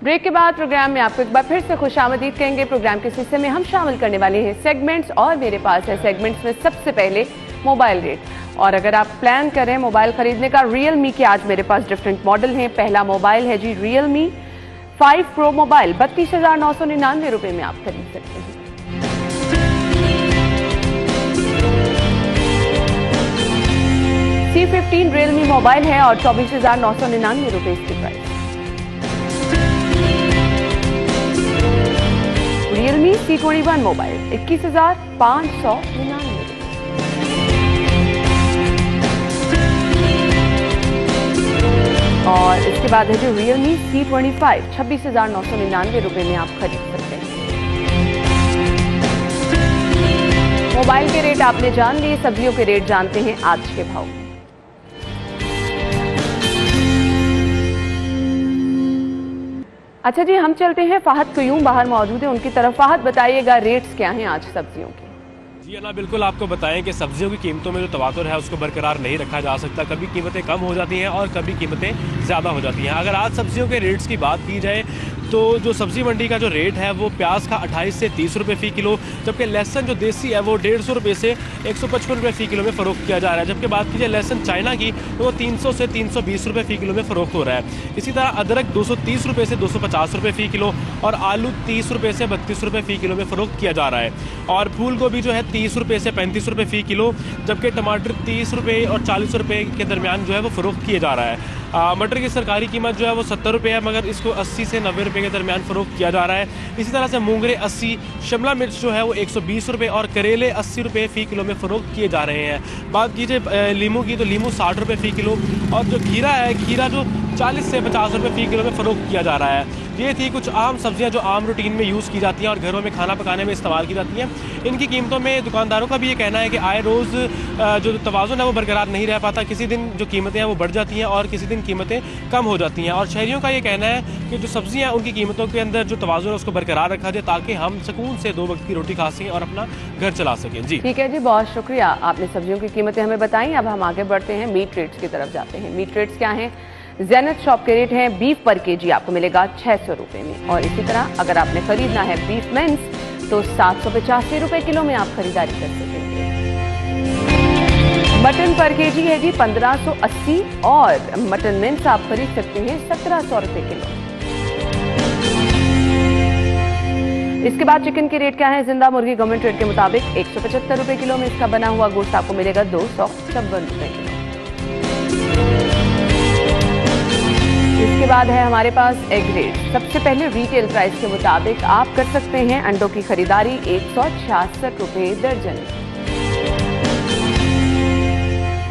ब्रेक के बाद प्रोग्राम में आपको एक बार फिर से खुशामदीद कहेंगे। प्रोग्राम के हिस्से में हम शामिल करने वाले हैं सेगमेंट्स, और मेरे पास है सेगमेंट्स में सबसे पहले मोबाइल रेट। और अगर आप प्लान करें मोबाइल खरीदने का, Realme के आज मेरे पास डिफरेंट मॉडल हैं। पहला मोबाइल है जी Realme 5 Pro मोबाइल, 32,999 रुपए में आप खरीद सकते हैं। C15 Realme मोबाइल है और 24,999 रुपए इसकी प्राइस। Realme C21 मोबाइल 21,599 रुपए। और इसके बाद है जो Realme C25 26,999 रुपए में आप खरीद सकते हैं। मोबाइल के रेट आपने जान लिए, सब्जियों के रेट जानते हैं आज के भाव। अच्छा जी, हम चलते हैं फाहद क्यूम बाहर मौजूद है उनकी तरफ। फाहद, बताइएगा रेट्स क्या हैं आज सब्जियों के? जी अना, बिल्कुल आपको बताएं कि सब्जियों की कीमतों में जो तवातुर है उसको बरकरार नहीं रखा जा सकता। कभी कीमतें कम हो जाती हैं और कभी कीमतें ज़्यादा हो जाती हैं। अगर आज सब्जियों के रेट्स की बात की जाए तो जो सब्जी मंडी का जो रेट है वो प्याज का 28 से 30 रुपये फ़ी किलो, जबकि लहसुन जो देसी है वो 150 रुपये से 155 रुपये फ़ी किलो में फ़रोख्त किया जा रहा है। जबकि बात की जाए लहसुन चाइना की तो वो 300 से 320 रुपये फ़ी किलो में फ़रोख्त हो रहा है। इसी तरह अदरक 230 रुपये से 250 रुपये फ़ी किलो और आलू 30 रुपये से 32 रुपये फ़ी किलो में फ़रोख्त किया जा रहा है। और फूल गोभी जो है 30 रुपये से 35 रुपये फ़ी किलो, जबकि टमाटर 30 रुपये और 40 रुपये के दरमियान जो है वो फ़रोख्त किया जा रहा है। मटर की सरकारी कीमत जो है वो 70 रुपये है, मगर इसको 80 से 90 रुपये के दरमियान फ़रोख्त किया जा रहा है। इसी तरह से मूंगरे 80, शिमला मिर्च जो है वो 120 रुपये और करेले 80 रुपये फ़ी किलो में फ़रोख्त किए जा रहे हैं। बात कीजिए लीमू की तो लीमू 60 रुपये फ़ी किलो, और जो खीरा है, खीरा जो 40 से 50 रुपये फ़ी किलो में फ़रोख्त किया जा रहा है। ये थी कुछ आम सब्जियां जो आम रूटीन में यूज़ की जाती हैं और घरों में खाना पकाने में इस्तेमाल की जाती हैं। इनकी कीमतों में दुकानदारों का भी ये कहना है कि आए रोज़ जो तवाज़ुन है वो बरकरार नहीं रह पाता। किसी दिन जो कीमतें हैं वो बढ़ जाती हैं और किसी दिन कीमतें कम हो जाती हैं। और शहरियों का ये कहना है कि जो सब्जियाँ हैं उनकी कीमतों के अंदर जो तवाज़ुन है उसको बरकरार रखा जाए, ताकि हम सुकून से 2 वक्त की रोटी खा सकें और अपना घर चला सकें। जी ठीक है जी, बहुत शुक्रिया, आपने सब्जियों की कीमतें हमें बताई। अब हम आगे बढ़ते हैं, मीट रेट्स की तरफ जाते हैं। मीट रेट्स क्या हैं? ज़ैनत शॉप के रेट हैं, बीफ पर केजी आपको मिलेगा 600 रुपये में। और इसी तरह अगर आपने खरीदना है बीफ मेंस तो 785 रुपये किलो में आप खरीदारी कर सकेंगे। मटन पर केजी है जी 1580 और मटन मेंस आप खरीद सकते हैं 1700 रुपये किलो। इसके बाद चिकन के रेट क्या है? जिंदा मुर्गी गवर्नमेंट रेट के मुताबिक 175 रुपये किलो में इसका बना हुआ गोश्त आपको मिलेगा 256 रुपये किलो। इसके बाद है हमारे पास एग रेट। सबसे पहले रिटेल प्राइस के मुताबिक आप कर सकते हैं अंडों की खरीदारी 166 रुपये दर्जन।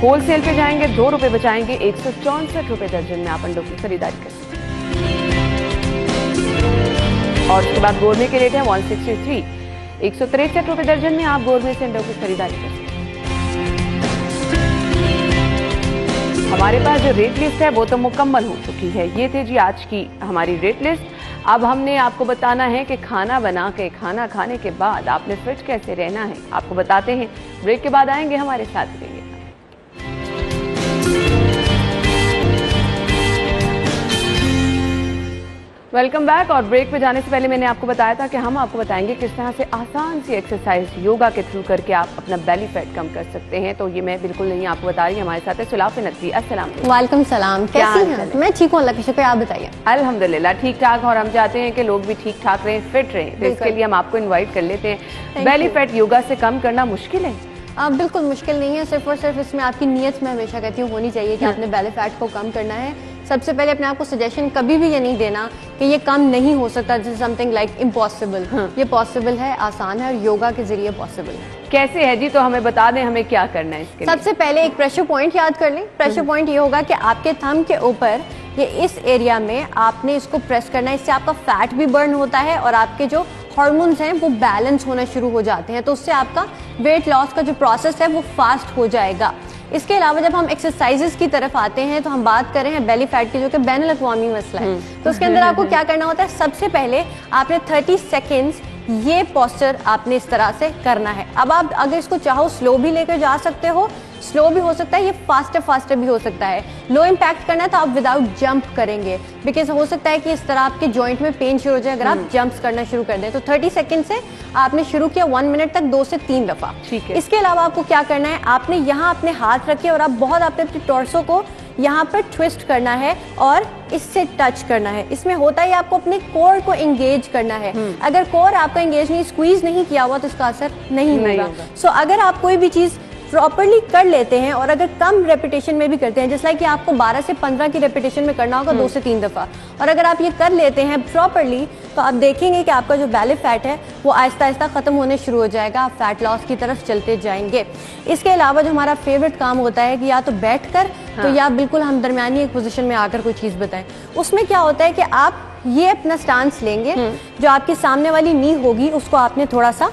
होलसेल पे जाएंगे 2 रुपये बचाएंगे, 164 रुपये दर्जन में आप अंडों की खरीदारी कर सकते हैं। और उसके बाद गोरमे के रेट है 163, 163 रुपये दर्जन में आप गोरमे से अंडों की खरीदारी कर सकते हैं। हमारे पास जो रेट लिस्ट है वो तो मुकम्मल हो चुकी है। ये थे जी आज की हमारी रेट लिस्ट। अब हमने आपको बताना है कि खाना बना के खाना खाने के बाद आपने फिट कैसे रहना है, आपको बताते हैं। ब्रेक के बाद आएंगे, हमारे साथ रहिए। Welcome back. और ब्रेक पे जाने से पहले मैंने आपको बताया था कि हम आपको बताएंगे किस तरह से आसान सी एक्सरसाइज योगा के थ्रू करके आप अपना बेली फैट कम कर सकते हैं। तो ये मैं बिल्कुल नहीं आपको बता रही, हमारे साथ है सुलाफ नकवी। अस्सलाम वालेकुम सलाम, कैसी हैं? मैं ठीक हूँ, अल्लाह का शुक्र, आप बताइए। अल्हम्दुलिल्लाह ठीक ठाक। और हम चाहते हैं कि लोग भी ठीक ठाक रहें, फिट रहें, तो इसके लिए हम आपको इन्वाइट कर लेते हैं। बेली फैट योगा से कम करना मुश्किल है? बिल्कुल मुश्किल नहीं है, सिर्फ और सिर्फ इसमें आपकी नीयत मैं हमेशा कहती हूँ होनी चाहिए कि आपने बेली फैट को कम करना है। सबसे पहले अपने आप को सजेशन कभी भी ये नहीं देना कि ये कम नहीं हो सकता, this is something like impossible. ये पॉसिबल है, आसान है और योगा के जरिए पॉसिबल है। कैसे है जी, तो हमें बता दें हमें क्या करना है इसके लिए। सबसे पहले एक प्रेशर पॉइंट याद कर लें। प्रेशर पॉइंट ये होगा कि आपके थंब के ऊपर ये इस एरिया में आपने इसको प्रेस करना है। इससे आपका फैट भी बर्न होता है और आपके जो हार्मोन्स हैं वो बैलेंस होना शुरू हो जाते हैं, तो उससे आपका वेट लॉस का जो प्रोसेस है वो फास्ट हो जाएगा। इसके अलावा जब हम एक्सरसाइजेस की तरफ आते हैं तो हम बात कर रहे हैं बेली फैट की, जो कि बैनुल अक़वामी मसला है। तो उसके अंदर आपको क्या करना होता है, सबसे पहले आपने 30 सेकेंड्स ये पोस्चर आपने इस तरह से करना है। अब आप अगर इसको चाहो स्लो भी लेकर जा सकते हो, स्लो भी हो सकता है, ये फास्टर भी हो सकता है। लो इम्पैक्ट करना है तो आप विदाउट जंप करेंगे, बिकॉज हो सकता है कि इस तरह आपके जॉइंट में पेन शुरू हो जाए अगर आप जंप्स करना शुरू कर दें। तो 30 सेकंड से आपने शुरू किया, 1 मिनट तक 2 से 3 दफा। ठीक है। इसके अलावा आपको क्या करना है, आपने यहाँ अपने हाथ रखे और आप बहुत अपने टॉर्सो को यहाँ पर ट्विस्ट करना है और इससे टच करना है। इसमें होता है आपको अपने कोर को एंगेज करना है। अगर कोर आपका एंगेज नहीं, स्क्वीज नहीं किया हुआ तो इसका असर नहीं होगा। सो अगर आप कोई भी चीज प्रॉपर्ली कर लेते हैं और अगर कम रेपिटेशन में भी करते हैं, जैसे कि आपको 12 से 15 की रेपिटेशन में करना होगा 2 से 3 दफा, और अगर आप ये कर लेते हैं प्रॉपर्ली तो आप देखेंगे कि आपका जो बेली फैट है वो आहिस्ता आहिस्ता खत्म होने शुरू हो जाएगा, आप फैट लॉस की तरफ चलते जाएंगे। इसके अलावा जो हमारा फेवरेट काम होता है कि या तो बैठकर तो या बिल्कुल हम दरमियानी एक पोजीशन में आकर कोई चीज बताएं। उसमें क्या होता है कि आप ये अपना स्टांस लेंगे, जो आपके सामने वाली नी होगी उसको आपने थोड़ा सा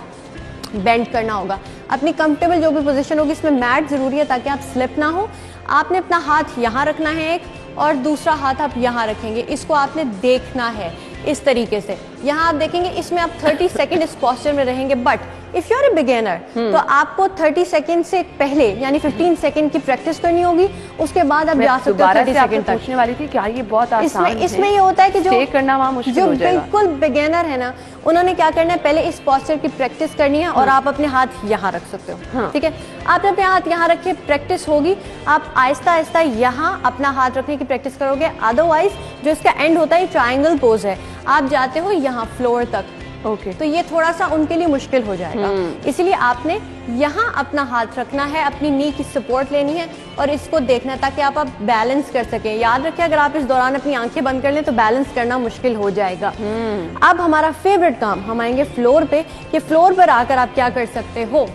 बेंड करना होगा। अपनी कंफर्टेबल जो भी पोजीशन होगी, इसमें मैट जरूरी है ताकि आप स्लिप ना हो। आपने अपना हाथ यहाँ रखना है एक और दूसरा हाथ आप यहाँ रखेंगे, इसको आपने देखना है इस तरीके से। यहाँ आप देखेंगे इसमें आप 30 सेकंड इस पोस्चर में रहेंगे, but if you are a beginner तो आपको 30 सेकंड से पहले यानी 15 सेकंड की प्रैक्टिस करनी होगी, उसके बाद आप जा सकते हो 30 सेकंड तक। पूछने वाली थी क्या ये बहुत आसान है? इसमें ये होता है कि जो करना वहाँ मुश्किल हो जाएगा। बिल्कुल बिगिनर है ना, उन्होंने क्या करना है, पहले इस पोस्चर की प्रैक्टिस करनी है और आप अपने हाथ यहाँ रख सकते हो। ठीक है, आपने अपने हाथ यहाँ रखे, प्रैक्टिस होगी, आप आहिस्ता आहिस्ता यहाँ अपना हाथ रखने की प्रैक्टिस करोगे। अदरवाइज जो इसका एंड होता है ट्रायंगल पोज है, आप जाते हो यहाँ फ्लोर तक। ओके, तो ये थोड़ा सा उनके लिए मुश्किल हो जाएगा, इसलिए आपने यहाँ अपना हाथ रखना है, अपनी नी की सपोर्ट लेनी है और इसको देखना है ताकि आप बैलेंस कर सकें। याद रखें अगर आप इस दौरान अपनी आंखें बंद कर लें तो बैलेंस करना मुश्किल हो जाएगा। अब हमारा फेवरेट काम, हम आएंगे फ्लोर पे कि फ्लोर पर आकर आप क्या कर सकते हो।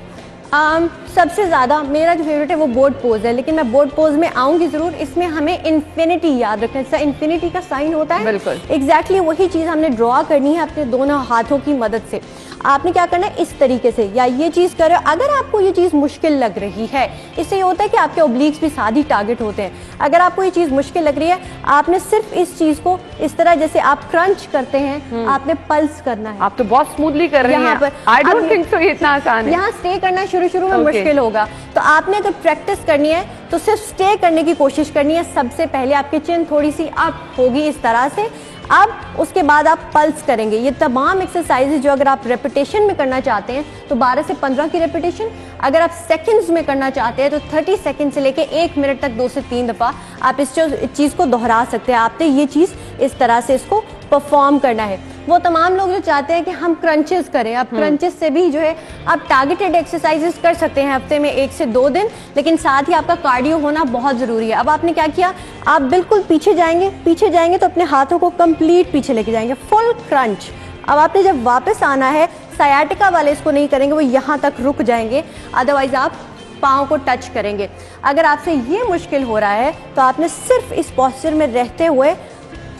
सबसे ज्यादा मेरा जो फेवरेट है वो बोर्ड पोज है, लेकिन मैं बोर्ड पोज में आऊंगी जरूर। इसमें हमें इन्फिनिटी याद रखना है, इन्फिनिटी का साइन होता है, बिल्कुल एग्जैक्टली वही चीज हमने ड्रॉ करनी है अपने दोनों हाथों की मदद से। आपने क्या करना है, इस तरीके से या ये चीज कर रहे हो। अगर आपको ये चीज मुश्किल लग रही है, इससे ये होता है कि आपके ओब्लिक्स भी साथ ही टारगेट होते हैं। अगर आपको ये चीज मुश्किल लग रही है, आपने सिर्फ इस चीज को इस तरह जैसे आप क्रंच करते हैं, आपने पल्स करना है। आप तो बहुत स्मूथली कर रही हैं। आई डोंट थिंक सो ये इतना आसान है। यहाँ स्टे करना शुरू में मुश्किल होगा, तो आपने अगर प्रैक्टिस करनी है तो सिर्फ स्टे करने की कोशिश करनी है। सबसे पहले आपकी चिन थोड़ी सी अप होगी इस तरह से, अब उसके बाद आप पल्स करेंगे। ये तमाम एक्सरसाइजेज जो अगर आप रेपिटेशन में करना चाहते हैं तो 12 से 15 की रेपिटेशन, अगर आप सेकंड्स में करना चाहते हैं तो 30 सेकंड से लेके 1 मिनट तक 2 से 3 दफा आप इस चीज़ को दोहरा सकते हैं। आपने ये चीज़ इस तरह से इसको परफॉर्म करना है। वो तमाम लोग जो चाहते हैं कि हम क्रंचेस करें, आप क्रंचेस से भी जो है आप टारगेटेड एक्सरसाइजेस कर सकते हैं हफ्ते में 1 से 2 दिन, लेकिन साथ ही आपका कार्डियो होना बहुत ज़रूरी है। अब आपने क्या किया, आप बिल्कुल पीछे जाएंगे तो अपने हाथों को कंप्लीट पीछे लेके जाएंगे, फुल क्रंच। अब आपने जब वापस आना है, सायाटिका वाले इसको नहीं करेंगे, वो यहाँ तक रुक जाएंगे, अदरवाइज आप पाँव को टच करेंगे। अगर आपसे ये मुश्किल हो रहा है तो आपने सिर्फ इस पोस्चर में रहते हुए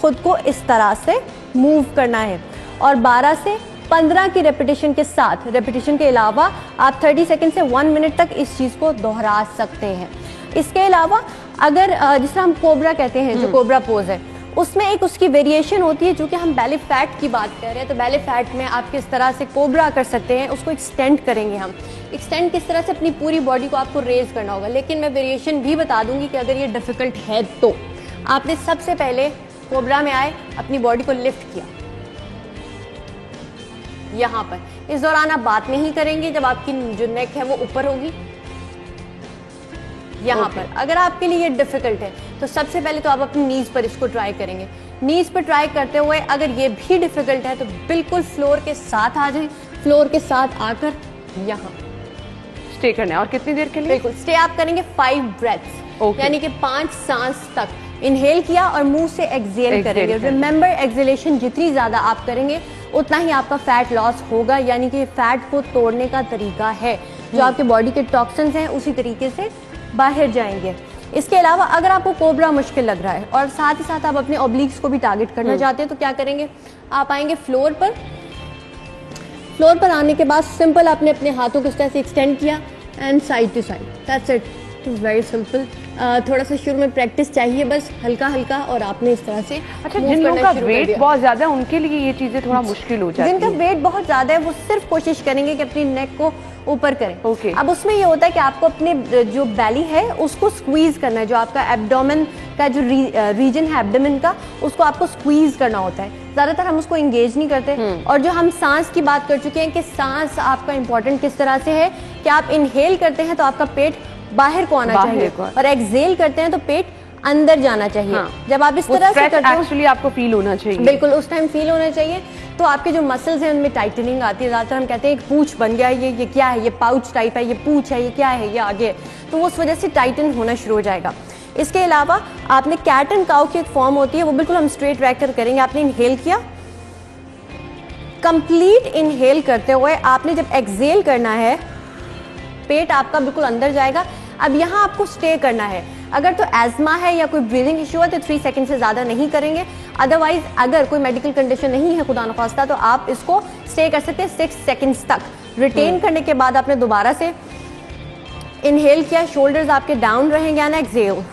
खुद को इस तरह से मूव करना है और 12 से 15 की रेपिटेशन के साथ, रेपिटेशन के अलावा आप 30 सेकंड से 1 मिनट तक इस चीज़ को दोहरा सकते हैं। इसके अलावा अगर जिस तरह हम कोबरा कहते हैं, जो कोबरा पोज है, उसमें एक उसकी वेरिएशन होती है, जो कि हम बेली फैट की बात कर रहे हैं। तो बेली फैट में आप किस तरह से कोबरा कर सकते हैं, उसको एक्सटेंड करेंगे हम। एक्सटेंड किस तरह से, अपनी पूरी बॉडी को आपको रेज करना होगा, लेकिन मैं वेरिएशन भी बता दूंगी कि अगर ये डिफिकल्ट है तो आपने सबसे पहले कोबरा में आए, अपनी बॉडी को लिफ्ट किया यहाँ पर। इस दौरान आप बात नहीं करेंगे, जब आपकी जो नेक है वो ऊपर होगी यहाँ पर। अगर आपके लिए ये डिफिकल्ट है तो सबसे पहले तो आप अपनी नीज पर इसको ट्राई करेंगे। नीज पर ट्राई करते हुए अगर ये भी डिफिकल्ट है तो बिल्कुल फ्लोर के साथ आ जाएं, फ्लोर के साथ आकर यहाँ स्टे करना है। और कितनी देर के लिए? बिल्कुल स्टे आप करेंगे 5 ब्रेथ्स, यानी कि 5 सांस तक। इनहेल किया और मुंह से एक्सहेल करेंगे। रिमेंबर, एक्सहेलेशन जितनी ज्यादा आप करेंगे उतना ही आपका फैट लॉस होगा, यानी कि फैट को तोड़ने का तरीका है। जो आपके बॉडी के टॉक्सिन्स हैं उसी तरीके से बाहर जाएंगे। इसके अलावा अगर आपको कोबरा मुश्किल लग रहा है और साथ ही साथ आप अपने ऑब्लिक्स को भी टारगेट करना चाहते हैं तो क्या करेंगे, आप आएंगे फ्लोर पर। फ्लोर पर आने के बाद सिंपल आपने अपने हाथों को इस तरह से एक्सटेंड किया and side to side, that's it, very simple. थोड़ा सा शुरू में प्रैक्टिस चाहिए, बस हल्का हल्का, और आपने इस तरह से। अच्छा, जिन लोगों का वेट बहुत ज्यादा है उनके लिए ये चीजें थोड़ा मुश्किल हो जाती है। जिनका वेट बहुत ज्यादा है वो सिर्फ कोशिश करेंगे कि अपनी नेक को ऊपर करें। अब उसमें ये होता है कि आपको अपने जो बेली है उसको स्क्वीज करना है, जो आपका एब्डोमेन का जो रीजन है एब्डोमेन का, उसको आपको स्क्वीज करना होता है। ज्यादातर हम उसको एंगेज नहीं करते। और जो हम सांस की बात कर चुके हैं कि सांस आपका इंपॉर्टेंट किस तरह से है कि आप इनहेल करते हैं तो आपका पेट बाहर को आना चाहिए और एक्सहेल करते हैं तो पेट अंदर जाना चाहिए। जब आप इस तरह से करते हो एक्चुअली आपको फील होना चाहिए, बिल्कुल उस टाइम फील होना चाहिए। तो आपके जो मसल्स हैं उनमें टाइटनिंग आती है। ज्यादातर हम कहते हैं एक पूंछ बन गया, ये क्या है, ये पाउच टाइप है, ये पूंछ है, ये क्या है, ये आगे, तो वो उस वजह से टाइटन होना शुरू हो जाएगा। इसके अलावा आपने कैट एंड काउ की एक फॉर्म होती है, वो बिल्कुल हम स्ट्रेट रैक कर करेंगे। आपने इनहेल किया, कंप्लीट इनहेल करते हुए आपने जब एक्सहेल करना है पेट आपका बिल्कुल अंदर जाएगा। अब यहाँ आपको स्टे करना है। अगर तो एज़मा है या कोई ब्रीदिंग इशू है तो 3 सेकंड से ज़्यादा नहीं करेंगे। अदरवाइज अगर कोई मेडिकल कंडीशन नहीं है खुदा न खास्ता तो आप इसको स्टे कर सकते हैं 6 सेकंड्स तक। रिटेन करने के बाद आपने दोबारा से इनहेल किया, शोल्डर्स आपके डाउन रहेंगे, यानी एक्सहेल,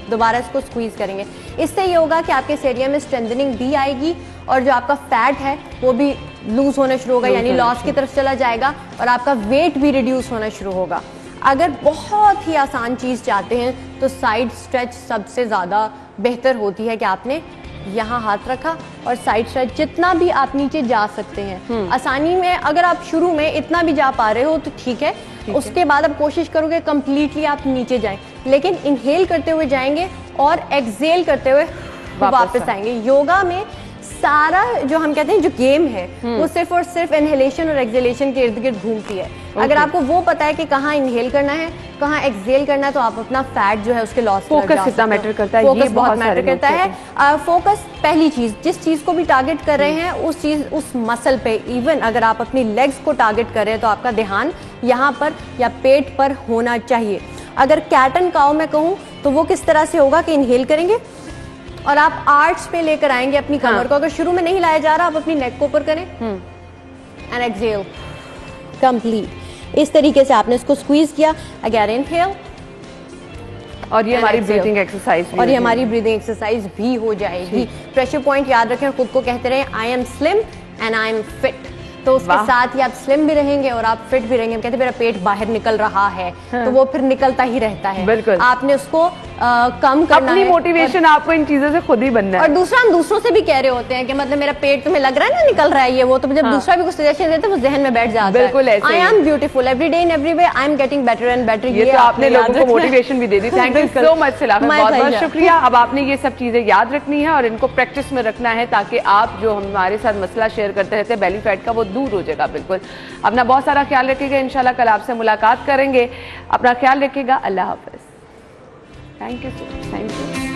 दोबारा इसको स्क्वीज करेंगे। इससे ये होगा कि आपके इस एरिया में स्ट्रेंथनिंग भी आएगी और जो आपका फैट है वो भी लूज होना शुरू होगा, यानी लॉस की तरफ चला जाएगा और आपका वेट भी रिड्यूस होना शुरू होगा। अगर बहुत ही आसान चीज़ चाहते हैं तो साइड स्ट्रेच सबसे ज़्यादा बेहतर होती है कि आपने यहाँ हाथ रखा और साइड स्ट्रेच जितना भी आप नीचे जा सकते हैं आसानी में। अगर आप शुरू में इतना भी जा पा रहे हो तो ठीक है, उसके बाद आप कोशिश करोगे कंप्लीटली आप नीचे जाएं, लेकिन इनहेल करते हुए जाएंगे और एक्सहेल करते हुए वापस आएंगे। योगा में सारा जो हम कहते हैं जो गेम है वो सिर्फ और सिर्फ इनहेलेशन और एक्सहेलेशन के इर्द गिर्द घूमती है। अगर आपको वो पता है कि कहाँ इनहेल करना है कहाँ एक्सहेल करना है तो आप अपना फैट जो है उसके लॉस फोकस कितना मैटर करता है, फोकस बहुत मैटर करता है। फोकस पहली चीज, जिस चीज को भी टारगेट कर रहे हैं उस चीज उस मसल पे, इवन अगर आप अपनी लेग्स को टारगेट कर रहे हैं तो आपका ध्यान यहाँ पर या पेट पर होना चाहिए। अगर कैट एंड काउ में कहूँ तो वो किस तरह से होगा कि इनहेल करेंगे और आप आर्च पे लेकर आएंगे अपनी कमर को। अगर शुरू में नहीं लाया जा रहा आप अपनी नेक को ऊपर करें एंड एक्सहेल कंप्लीट। इस तरीके से आपने इसको स्क्वीज किया, अगेन इनहेल और ये हमारी ब्रीदिंग एक्सरसाइज और ये हमारी ब्रीदिंग एक्सरसाइज भी हो जाएगी। प्रेशर पॉइंट याद रखें, खुद को कहते रहे I am slim and I am fit, तो उसके साथ ही आप स्लिम भी रहेंगे और आप फिट भी रहेंगे। हम कहते हैं मेरा पेट बाहर निकल रहा है तो वो फिर निकलता ही रहता है। बिल्कुल, आपने उसको कम करना अपनी मोटिवेशन आपको इन चीजों से खुद ही बनना है। और दूसरा हम दूसरों से भी कह रहे होते हैं कि मतलब मेरा पेट तुम्हें लग रहा है ना निकल रहा है ये वो, तो जब दूसरा भी कुछ सजेशन देते हैं वो जहन में बैठ जाता है। बिल्कुल ऐसे I am beautiful every day in every way, I am getting better and better. ये तो आपने लोगों को मोटिवेशन भी दे दी। थैंक यू सो मच सिलाफत, बहुत बहुत शुक्रिया। अब आपने ये सब चीजें याद रखनी है और इनको प्रैक्टिस में रखना है ताकि आप जो हमारे साथ मसला शेयर करते रहते हैं बेली फैट का वो दूर हो जाएगा। बिल्कुल अपना बहुत सारा ख्याल रखिएगा, इंशाल्लाह कल आपसे मुलाकात करेंगे। अपना ख्याल रखिएगा, अल्लाह हाफिज। Thank you so much, thank you.